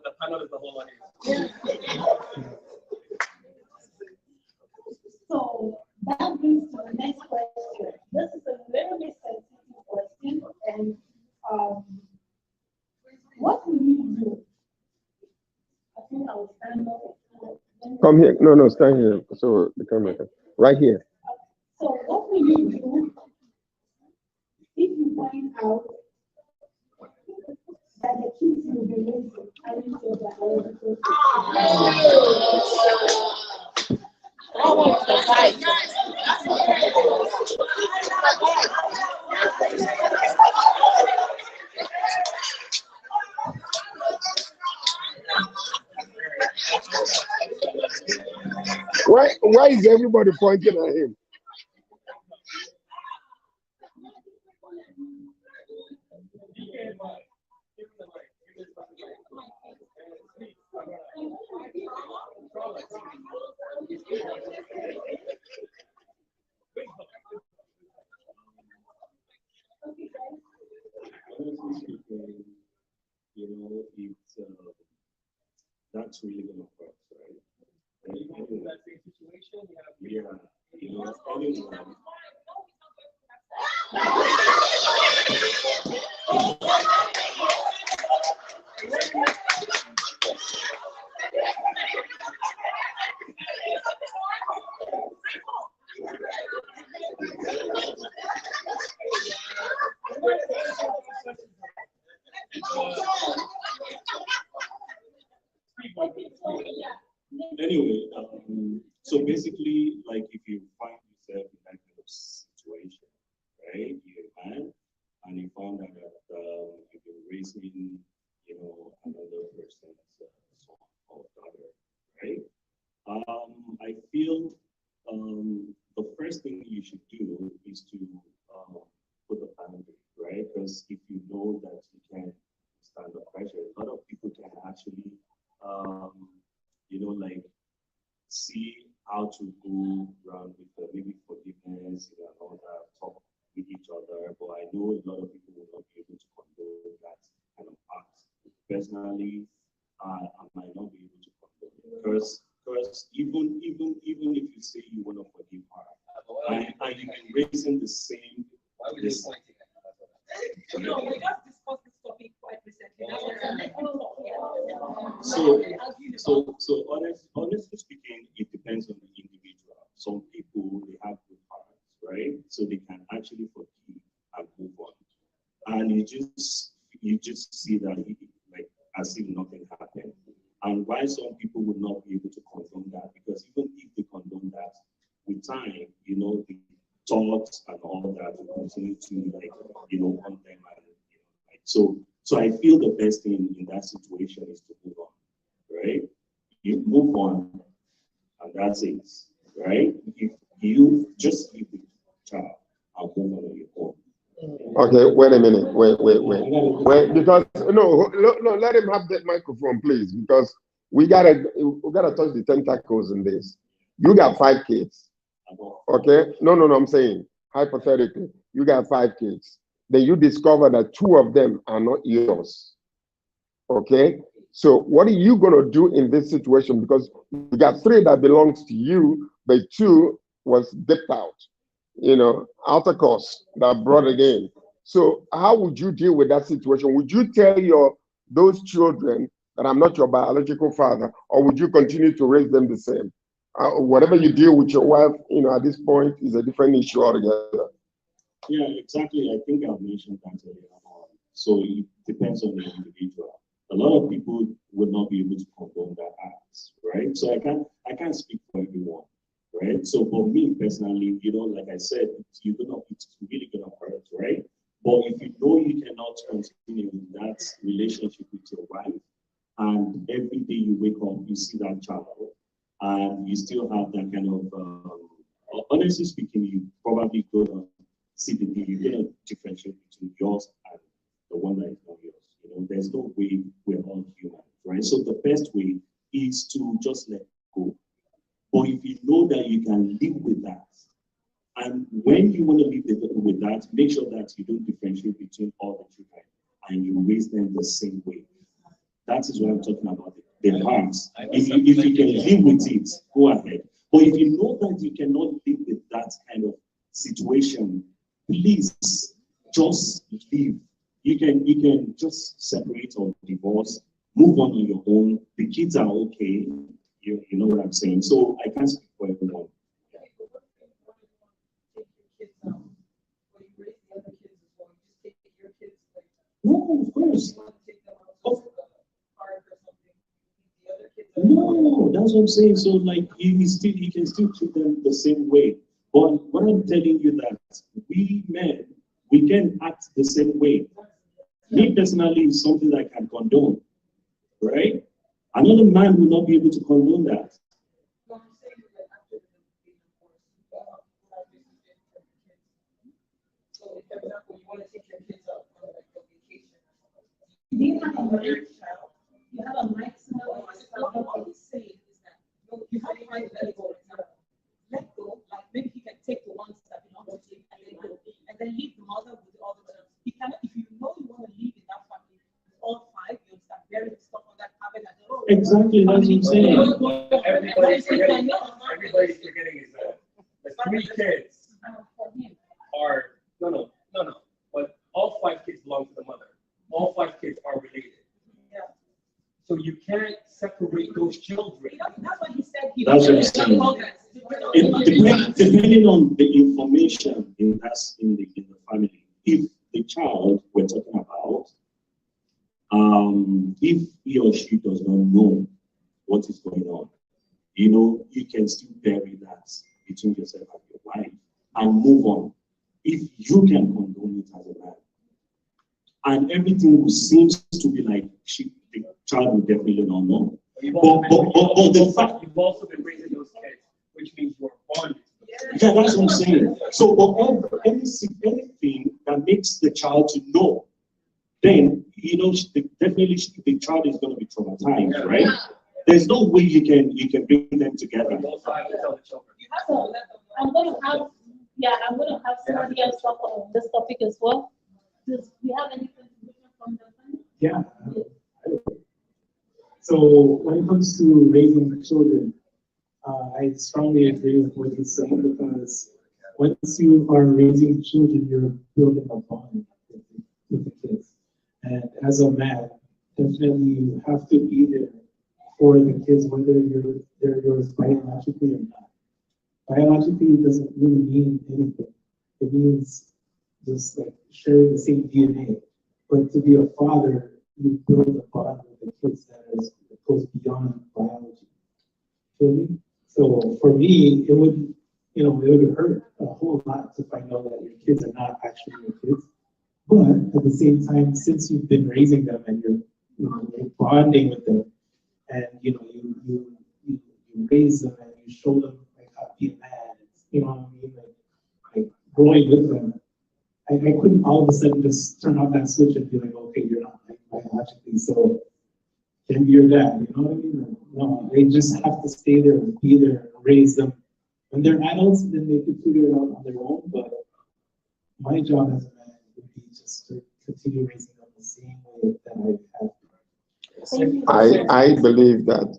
The panel is the whole audience. So that brings to the next question. This is a little bit sensitive question, and what will you do? I think I will stand up. Come here. No, stand here. So the camera can. Right here. So what will you do if you find out that the kids will be raised aren't your biological Why is everybody pointing at him? You know, it's that's really gonna cost, right? Yeah, you know, anyone. Anyway, so basically, like if you find yourself in that kind of situation, right? You're a man, and you found out that you've been raising, you know, another person's son or daughter, right? I feel the first thing you should do is to put a boundary, right? Because if you know that you can't stand the pressure, a lot of people can actually, you know, like see how to go around with maybe forgiveness, you know, and all that, talk with each other. But I know a lot of people will not be able to condone that kind of act. Personally, I might not be able to condone it because even if you say you want to forgive her, and you've been raising the same. No, we just discussed this topic quite recently. So honestly speaking, it depends on the individual. Some people, they have good hearts, right? So they can actually forgive and move on. And you just see that, like as if nothing happened. And why some people would not be able to condone that, because even if they condone that, with time, you know, the thoughts and all that will continue to, like, you know, haunt them. And, you know, like, so I feel the best thing in that situation is to move on, right? You move on, and that's it, right? You just leave the child and move on your own. Okay, wait a minute. Wait, because no, let him have that microphone, please, because we gotta touch the tentacles in this. You got 5 kids. Okay? No, I'm saying hypothetically, you got 5 kids. Then you discover that 2 of them are not yours. Okay? So what are you gonna do in this situation? Because you got 3 that belongs to you, but 2 was dipped out, you know, out of course that brought it in. So how would you deal with that situation? Would you tell those children that I'm not your biological father, or would you continue to raise them the same? Whatever you deal with your wife, you know, at this point is a different issue altogether. Yeah, exactly. I think I've mentioned that earlier on. So it depends on the individual. A lot of people would not be able to condone that act, right? So I can't speak for everyone, right? So for me personally, you know, like I said, it's really gonna hurt, right? But if you know you cannot continue in that relationship with your wife, and every day you wake up, you see that child, and you still have that kind of, honestly speaking, you probably gonna see you're gonna differentiate between yours and the one that is not yours. You know, there's no way we're all human, right? So the best way is to just let go. But if you know that you can live with that, and when you want to live with that, make sure that you don't differentiate between all the children and you raise them the same way. That is what I'm talking about. The hearts. If you can live with it, go ahead. But if you know that you cannot live with that kind of situation, please just leave. You can just separate or divorce, move on your own. The kids are okay. You know what I'm saying? So I can't speak for everyone. No, of course. No, that's what I'm saying. So like he can still treat them the same way. But what I'm telling you that we men, we can act the same way. Me personally is something that I can condone, right? Another man will not be able to condone that. You have a maximum. What he's saying is that you have to let go. Let go, like maybe he can take the ones that belong to him and then leave the mother with the other ones. He cannot, if you know you want to live in that family, all 5, you start burying stuff on that cabin and exactly, that's what I'm saying. Everybody's forgetting is that the 3 kids are no. But all 5 kids belong to the mother. All 5 kids are related. So you can't separate those children. That's what he said. That's what I'm saying. Depending on the information in the family, if the child we're talking about, if he or she does not know what is going on, you know, you can still bury that between yourself and your wife and move on. If you can condone it as a man, and everything seems to be like the child will definitely not know. But the fact you've also been raising those kids, which means you're bonded. Yeah, that's what I'm saying. So, but anything that makes the child to know, then you know definitely the child is going to be traumatized, right? There's no way you can bring them together. I'm going to have somebody else talk on this topic as well. Does we have any contribution from the family? Yeah. So when it comes to raising the children, I strongly agree with what he's saying, because once you are raising children, you're building a bond with the kids. And as a man, definitely you have to be there for the kids, whether they're yours biologically or not. Biologically, it doesn't really mean anything. It means just like sharing the same DNA. But to be a father, you build a bond with the me, it would, it would hurt a whole lot if I know that your kids are not actually your kids. But at the same time, since you've been raising them and you're bonding with them, and you raise them and you show them like how to be a man, you know what I mean, like growing with them. I couldn't all of a sudden just turn off that switch and be like, okay, you're not like biologically, so can be your dad, you know what I mean? No, they just have to stay there and be there and raise them. When they're adults, then they can figure it out on their own. But my job as a man would be just to continue raising them the same way that I have. I believe that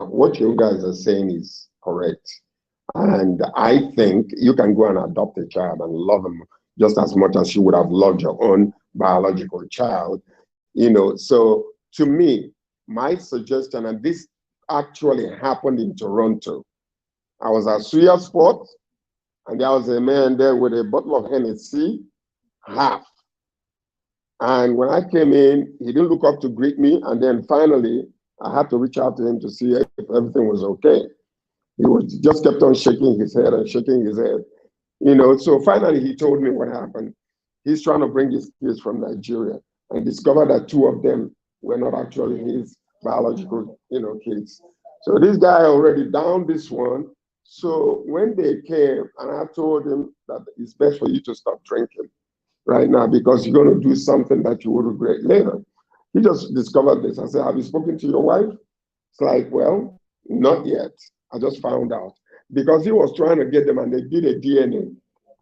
what you guys are saying is correct. And I think you can go and adopt a child and love them just as much as you would have loved your own biological child. So to me, my suggestion, and this actually happened in Toronto. I was at Suya Sport, and there was a man there with a bottle of Hennessy, half. And when I came in, he didn't look up to greet me. And then finally, I had to reach out to him to see if everything was okay. He just kept on shaking his head and shaking his head. So finally he told me what happened. He's trying to bring his kids from Nigeria and discovered that 2 of them were not actually his biological, kids. So this guy already downed this one. So when they came, and I told him that it's best for you to stop drinking right now because you're going to do something that you will regret later. He just discovered this. I said, have you spoken to your wife? It's like, well, not yet. I just found out. Because he was trying to get them and they did a DNA.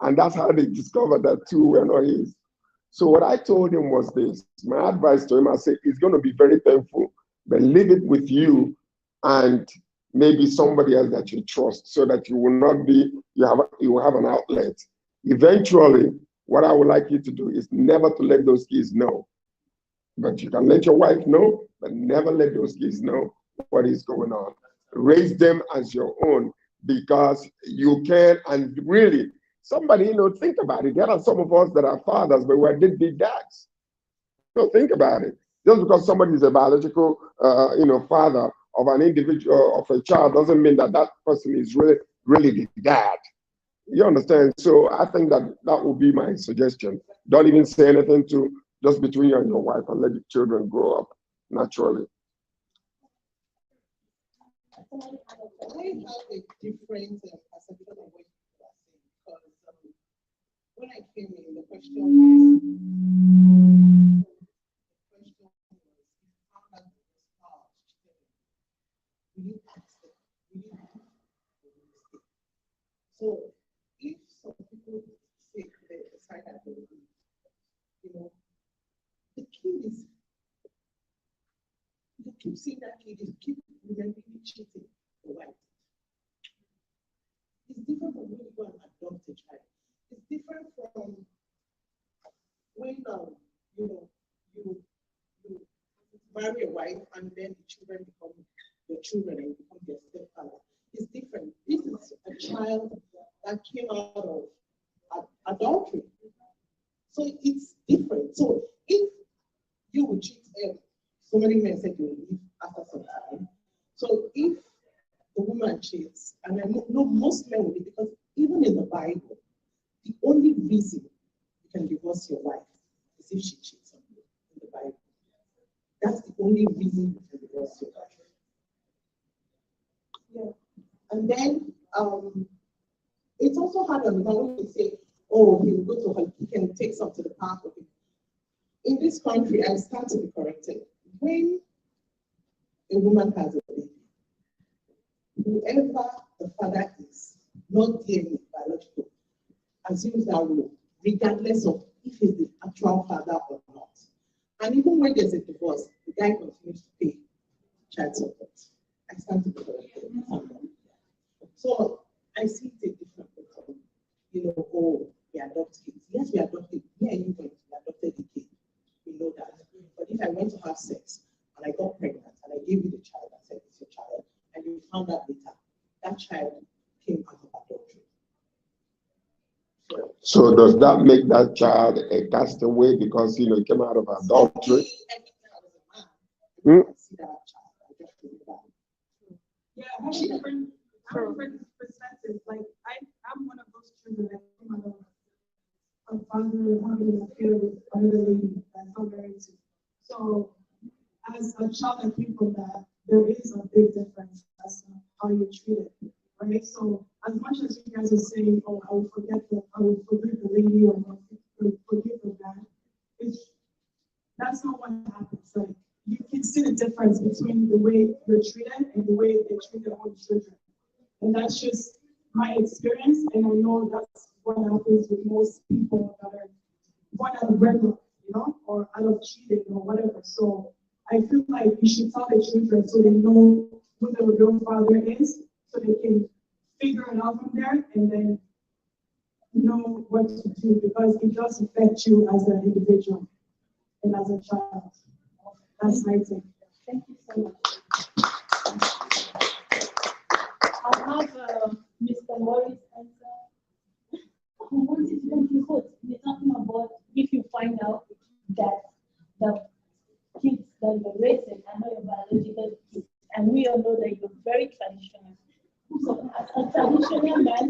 And that's how they discovered that 2 were not his. So what I told him was this. My advice to him, I said, it's going to be very painful, but leave it with you and maybe somebody else that you trust so that you will not be, you will have an outlet. Eventually, what I would like you to do is never to let those kids know. But you can let your wife know, but never let those kids know what is going on. Raise them as your own because you can, and really, somebody, think about it. There are some of us that are fathers, but we're deadbeat dads. Think about it. Just because somebody is a biological, father of an individual, of a child, doesn't mean that that person is really the dad. You understand? So I think that would be my suggestion. Don't even say anything just between you and your wife and let the children grow up naturally. I have a different perception of what you are saying because when I came in, the question was, how much will you ask them? So if some people say they decide that they will, the kid is, you keep seeing that kid, you keep remembering the cheating, right? It's different from when you go and adopt a child. It's different from when you marry a wife and then the children become your children and you become their stepfather. It's different. This is a child that came out of adultery. So it's different. So if you would cheat, so many men said you will leave after some time. So if the woman cheats, and I know most men will be, because even in the Bible, the only reason you can divorce your wife is if she cheats on you in the Bible. That's the only reason you can divorce your wife. Yeah. And then it's also hard on when we say, oh, he will go to her, he can take some to the park with him. In this country, I stand to be corrected. When a woman has a baby, whoever the father is, not DNA, biological, assumes that role, regardless of if he's the actual father or not. And even when there's a divorce, the guy continues to pay child support. I stand to be corrected. So I see it a different way. Oh, we adopt kids. Yes, we adopted. Yeah, you went, we adopted a kid. We know that. But if I went to have sex and I got pregnant and I gave you the child, I said it's your child, and you found out later, that child came out of adultery. So does that make that child a castaway because he came out of adultery? Yeah, I have a different as a child and people that there is a big difference as to how you're treated, right? So as much as you guys are saying, oh, I will forgive the lady or forgive the man, that's not what happens. Like you can see the difference between the way you're treated and the way they treat their own children. And that's just my experience, and I know that's what happens with most people that are born out of wedlock, or out of cheating or whatever. So I feel like you should tell the children so they know who the real father is, so they can figure it out from there and then know what to do, because it does affect you as an individual and as a child. That's my take. Thank you so much. I have Mr. Morris answer. What is going to put? We're talking about if you find out that the kids that you're raising are not your biological kids, and we all know that you're very traditional. So, as a traditional man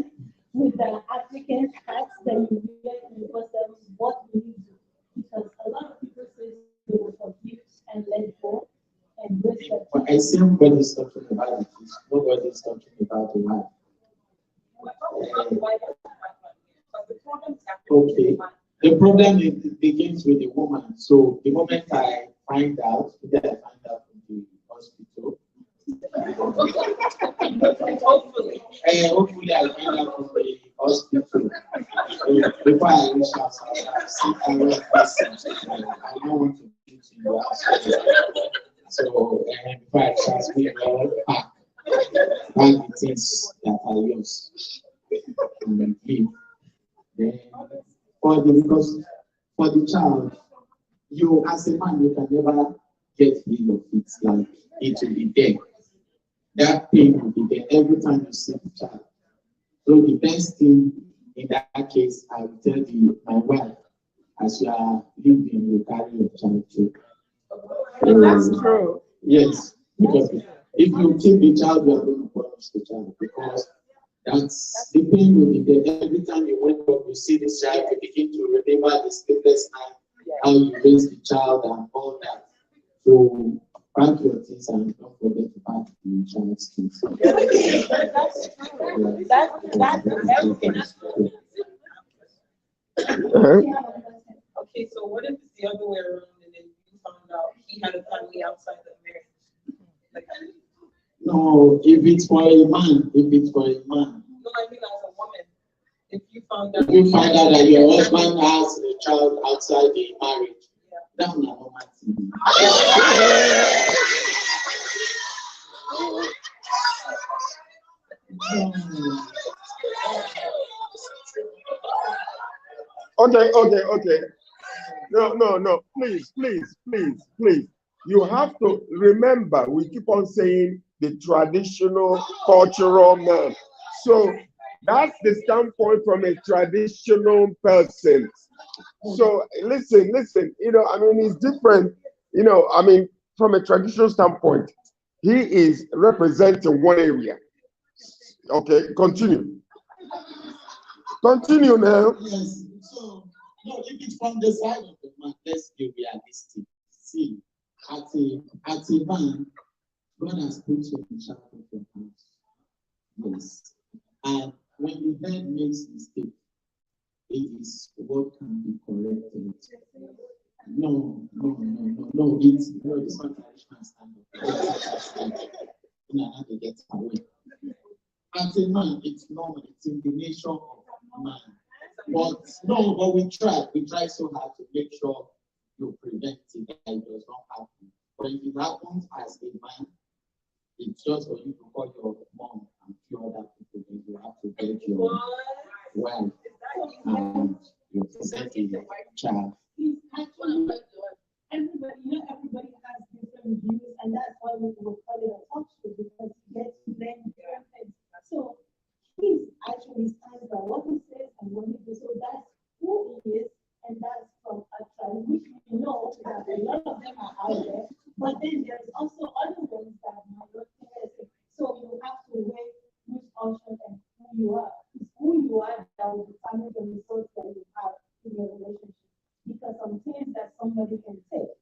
with the African hats that you wear in the person, what will you do? Because a lot of people say they will forgive and let go and raise their I see everybody's talking about it. Nobody's talking about the wife. Okay. The problem begins with the woman. So the moment I find out, from the hospital. Hopefully I find out from the hospital. Before I reach out, I don't want to do it in the hospital. So before I transfer back the things that are yours and then leave. Then because for the child, you as a man, you can never get rid of it. Like it will be there. That pain will be there every time you see the child. So the best thing in that case, I will tell you, my wife, as you are living, you carry your child too. That's true. Yes, because if you keep the child, you are going to punish the child, because that's the pain will be there. Every time you wake up, you see this child, you begin to remember the sleepless night, how you raised the child and all that. So pack your things and don't forget to pack the child's things. That's everything. Okay, so what if it's the other way around and then you found out he had a family outside the marriage? No, if it's for a man. No, I mean as a woman. If you find out that your husband has a child outside the marriage, that's not normal thing. Okay. No. Please. You have to remember, we keep on saying the traditional cultural man. So that's the standpoint from a traditional person. So listen, it's different, from a traditional standpoint, he is representing one area. Okay, continue now. Yes, so, no, if it's from the side of the man, let's be realistic. See, at a man, God has put you in charge of your house. Yes. And when the head makes mistake, it is what can be corrected. No, it's not traditional standard. How to get away. As a man, it's normal, it's in the nature of man. But we try so hard to make sure you prevent it, that it does not happen. But if it happens as a man, it's just for you to call your mom and few other people, then you have to get your wife and your second child. Actually, everybody has different views, and that's why we will call it a talk show, because you get to learn different things. So he actually stands by what he says and what he does. So that's who he is, and that's from a tribe, which we know that a lot of them are out there. But then there's also other ones that might not be there. So you have to weigh which option and who you are. It's who you are that will determine the results that you have in your relationship. Because some things that somebody can take,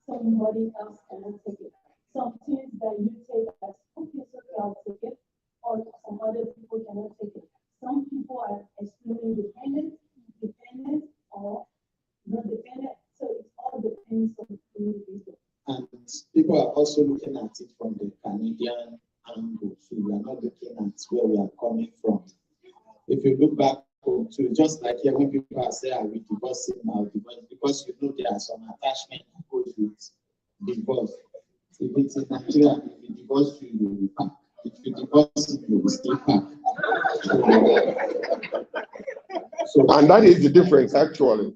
somebody else can cannot take it. Some things that you take as, okay, it's okay, I'll take it, or some other people cannot take it. Some people are extremely dependent, or not dependent, so it all depends on the individual. And people are also looking at it from the Canadian angle, so we are not looking at where we are coming from. If you look back to just like here, when people are saying, are we divorcing now? Because you know there are some attachment that goes with divorce. If it's in Nigeria, if you divorce you, you will back. If you divorce you will stay back. So, and that is the difference, actually.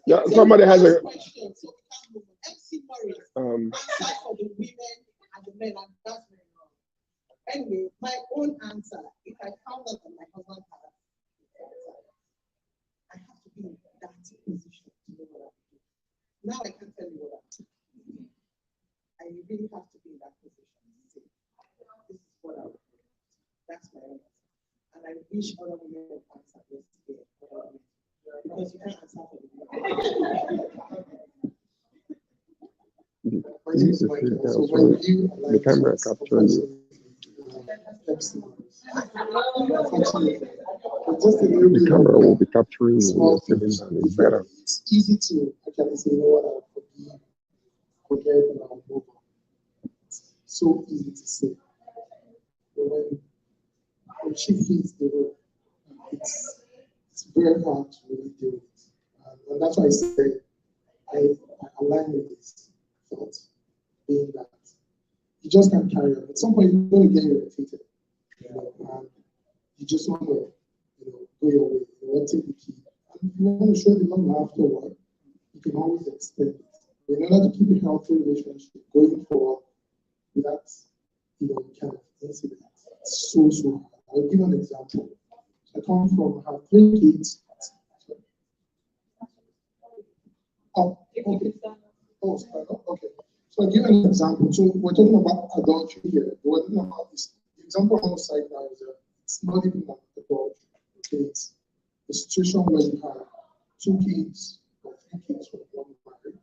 Yeah, somebody has a. Answer for the women and the men, and that's very wrong. Anyway, my own answer, if I found out that my husband had cancer, I have to be in that position to know what I'm doing. Now I can tell you what I'm doing. I really have to be in that position to say, this is what I would do. That's my own answer. And I wish other women would answer yesterday. Because you can't answer for the women. The camera capturing you. The camera will be capturing you. It's better. It's easy to actually say, you know what, I'll forget, and I'll move on. So easy to say. But when she hits the road, it's very hard to really deal with. And that's why I say I align with this thought, being that you just can't carry on. At some point, you're going to get irritated, and you just want to, go your way. You want to take the key. And if you want to show the love afterward, you can always extend it. But in order to keep a healthy relationship going forward without, kind of incident, it's so hard. I'll give an example. I have 3 kids. Oh, okay. Oh, okay. So I'll give an example. So we're talking about adultery here. We're talking about this. The example on the side now is that it's not even about adultery. Okay, it's a situation where you have 2 kids or 3 kids from one marriage.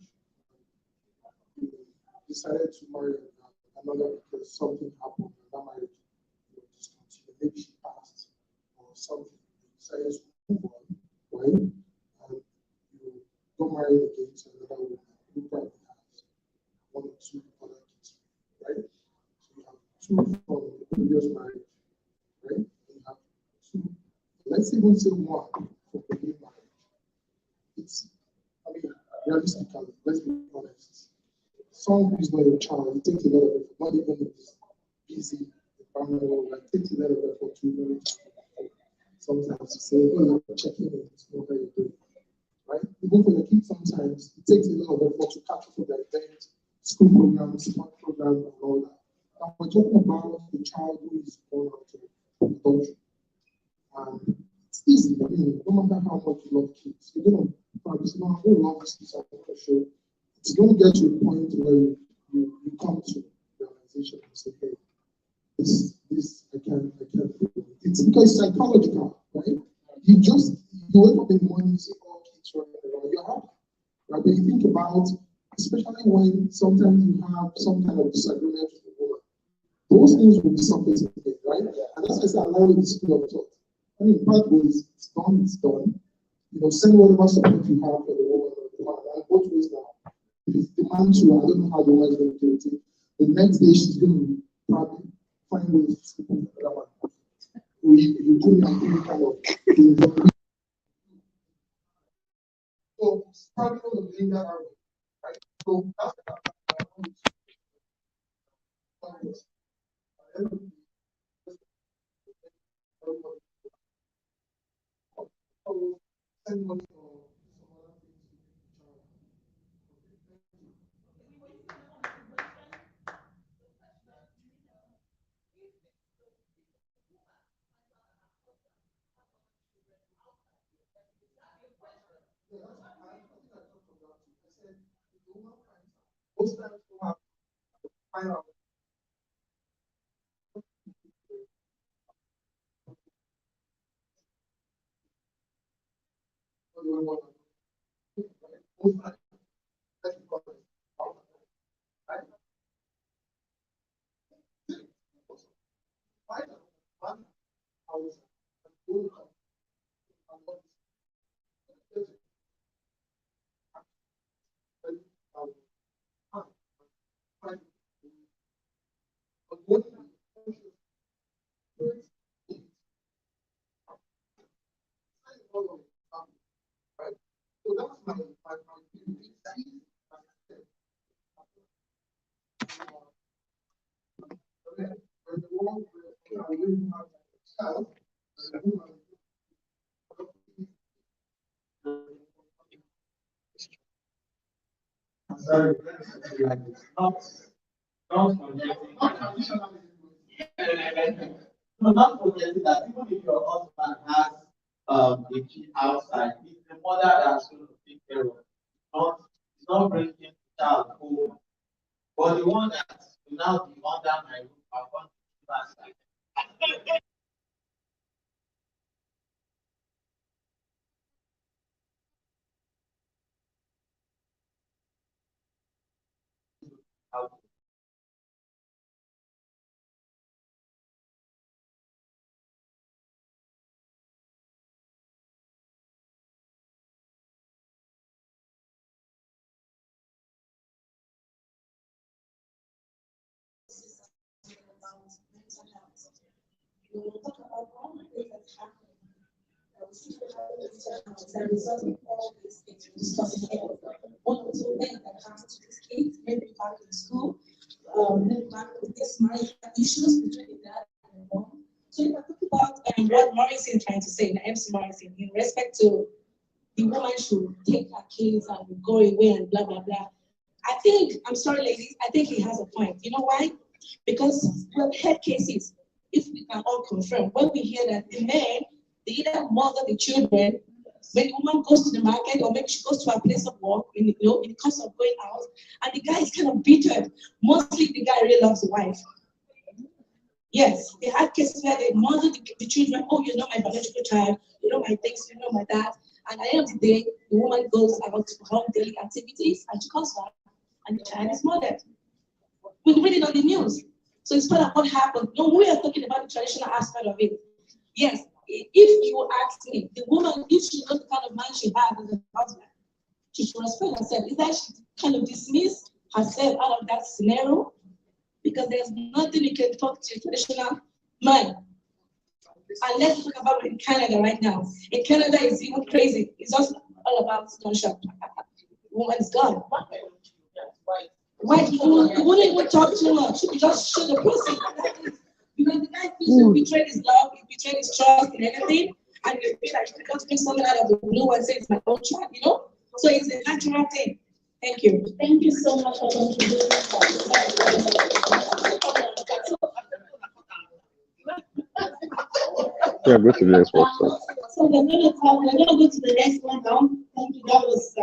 You decided to marry another because something happened in that marriage. Discontinued. Maybe she passed or something. You decided to move on, right? And you got married again to another woman who probably has 1 or 2 other kids, right? So you have 2 from the previous marriage, right? And you have 2. Let's even say 1 from the new marriage. Realistically, let's be honest. Someone who is not a child, it takes a lot of effort, not even in this busy environment, it takes a lot of effort to really sometimes to say, hey, you're checking in, it's not how you're doing. Right? Even for the kids, sometimes it takes a lot of effort to catch up with their event, school programs, sport programs, and all that. And we're talking about the child who is born out of adultery. And it's easy. I mean, no matter how much you love kids, you're going to practice, I don't love this kids, I'm not sure. It's going to get to a point where you come to realization and say, hey, this I can't do it. It's because it's psychological, right? You wake up in the morning, you see all kids running around, you're happy. Right? But you think about, especially when sometimes you have some kind of disagreement with the woman, those things will be surfacing again, right? And that's why I say allow the school of thought. I mean, part ways, it's done. Send whatever support you have for the woman or the man, and both ways now. If it's the man too, I don't know how the woman is going to do it. The next day she's going to probably find ways to sleep with the other one. You put me on any kind of so it's probably going to be that army, right? So that's send money or some other things. Sorry, not forgetting that even if your husband has a kid outside, it's the mother that's going to take care of it. It's not bringing the child home. But the one that will now be under my roof, I want to do outside. We will talk about all the things that happen. As a result of all this, it's discussing one or two things that happen to these kids, maybe back in school, maybe back with this marriage issues between the dad and the mom. So if I talk about what Morrison is trying to say, the MC Morrison, in respect to the woman should take her kids and go away and blah, blah, blah. I think, I'm sorry, ladies, I think he has a point. You know why? Because we've had cases, if we can all confirm, when we hear that the men, they either mother the children, when the woman goes to the market or maybe she goes to a place of work, in the course of going out, and the guy is kind of bitter. Mostly the guy really loves the wife. Yes, they had cases where they mother the children, oh, you're not my biological child, you know my things, you know my dad. And at the end of the day, the woman goes out to perform daily activities and she comes back and the child is murdered. We read it on the news. So it's part of what happened. No, we are talking about the traditional aspect of it. Yes, if you ask me, the woman, if she knows the kind of man she has as a husband, she should respect herself. Is that she kind of dismiss herself out of that scenario? Because there's nothing you can talk to a traditional man. And let's talk about it in Canada right now. In Canada, it's even crazy. It's just all about gunshot. Woman is gone. Why you wouldn't even talk too much? You just shoot the person. Because the guy feels he betrayed his love, he betrayed his trust and everything. And you feel like you can't bring someone out of the blue and say it's my own child, you know? So it's a natural thing. Thank you. Thank you so much for contributing. Yeah, go to the next one. So we're gonna go to the next one now. Thank you. That was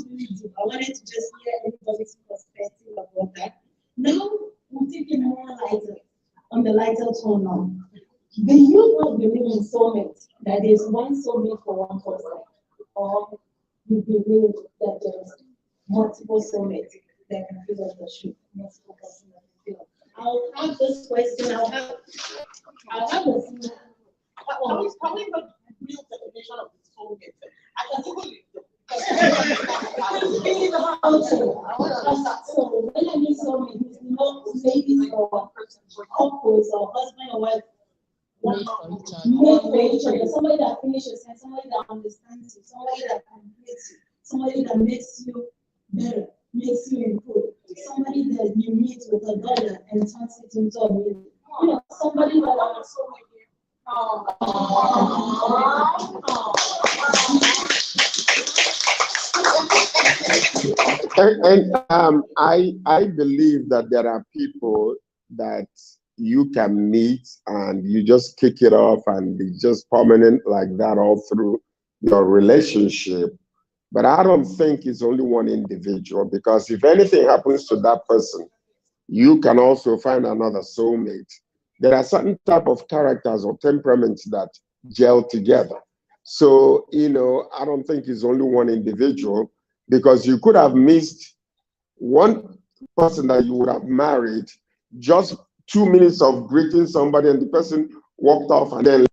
really deep. I wanted to just hear everybody's perspective about that. Now we're taking more lighter on the lighter tone now. Do you not believe in soulmates? That there's one soulmate for one person, or you believe that there's multiple soulmates that can fill up the shoe? Multiple person that can fill. I'll have this question. I'll have a Probably the real definition of the soulmate. I can Google it. So when I mean soulmate, it's not ladies or couples or husband or wife. Made for each other. Somebody that finishes and somebody that understands you, somebody that completes you, somebody that makes you better, makes you improve, somebody that you meet with a dollar and turns it into a million. You know, somebody that also I believe that there are people that you can meet and you just kick it off and be just permanent like that all through your relationship. But I don't think it's only one individual, because if anything happens to that person, you can also find another soulmate. There are certain type of characters or temperaments that gel together. So, I don't think it's only one individual, because you could have missed one person that you would have married, just 2 minutes of greeting somebody and the person walked off, and then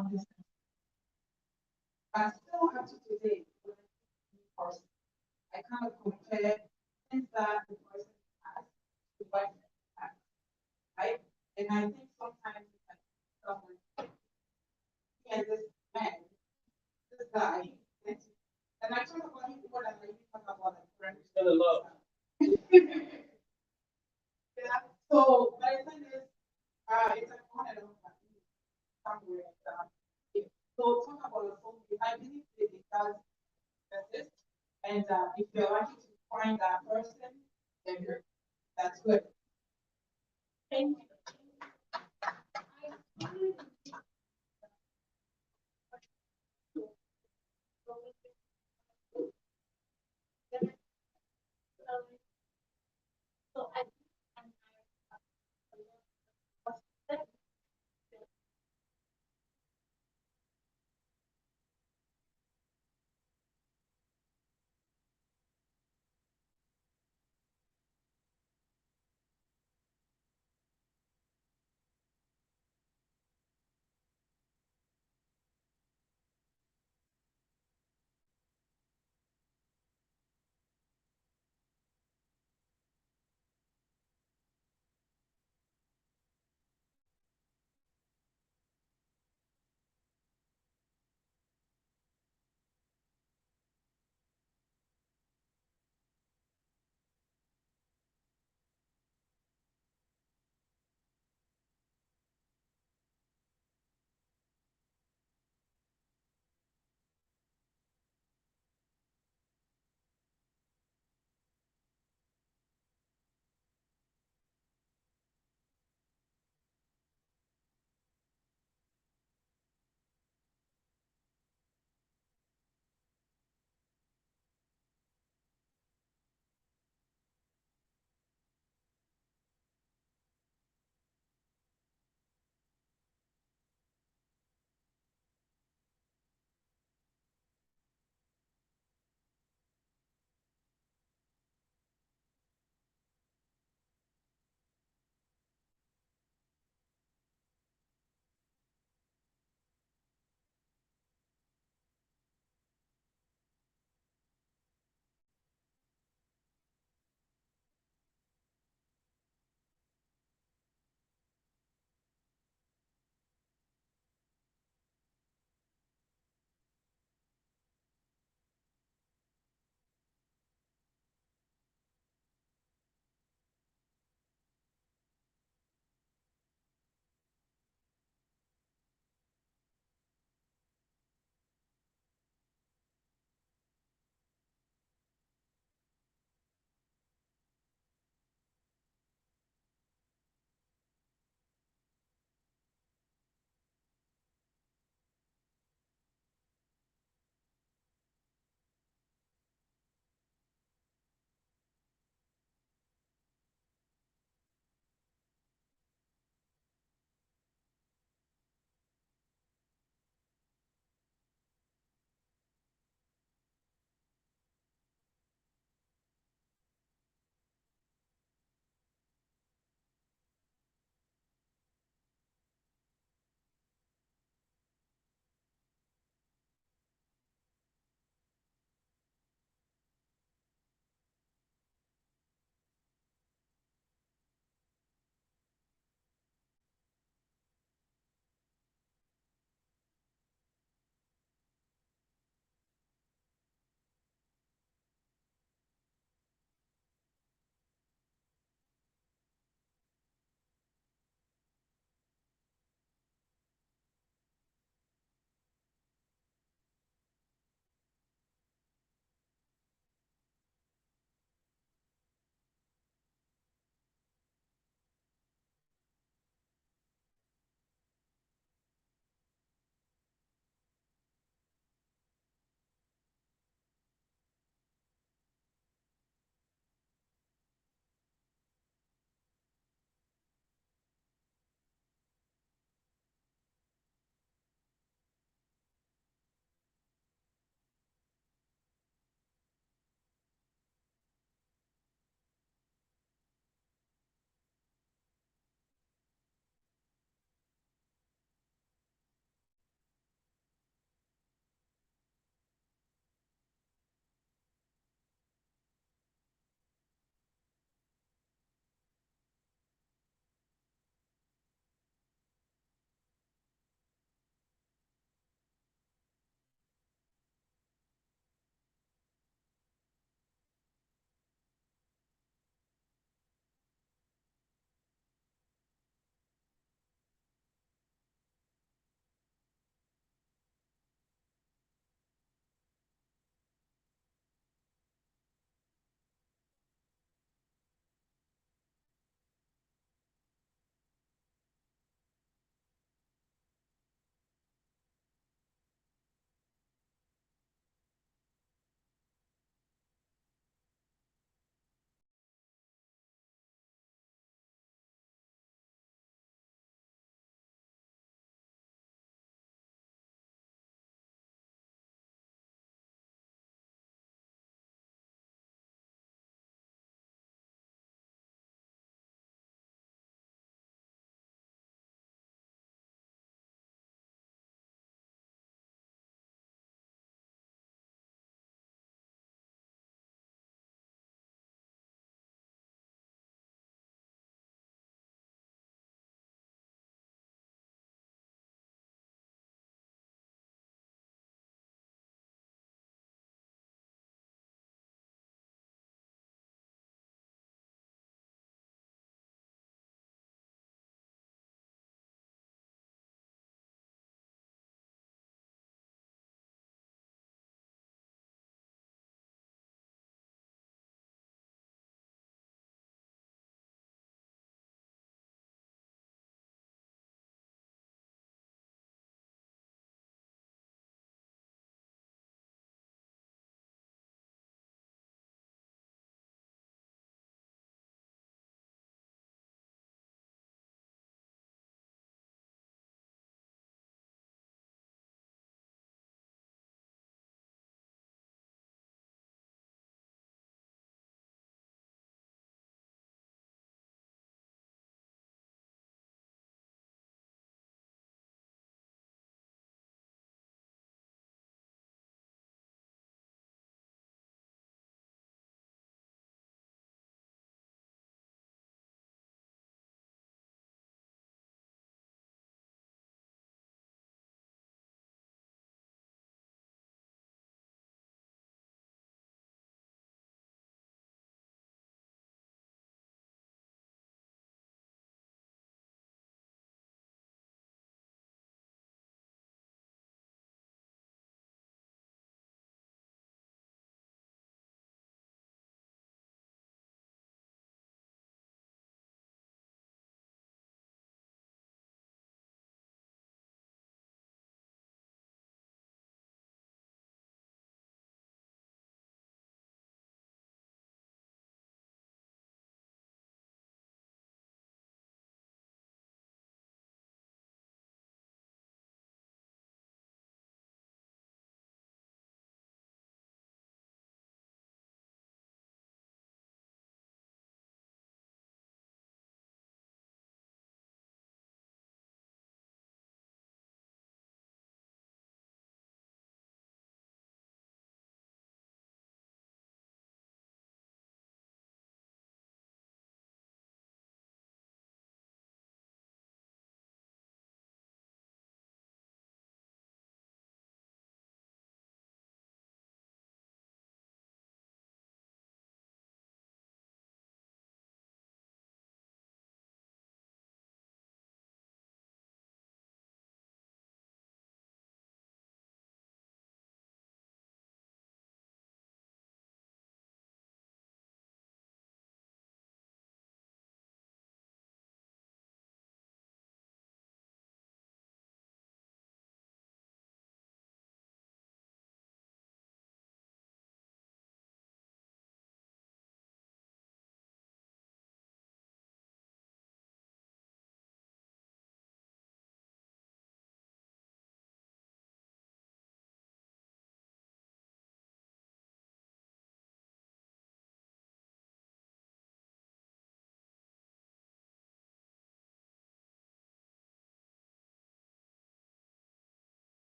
understand. But still up to today, when I person, I kind of compare things that the person has to what I have, right? And I think sometimes like someone, yeah, this man, this guy, and I talk about him more than I even talk about like friends. Still in love. Yeah, so but the thing is, it's a on and off somewhere. So talk about your phone. I believe that it does exist, and if you're lucky to find that person, then that's good. Thank you.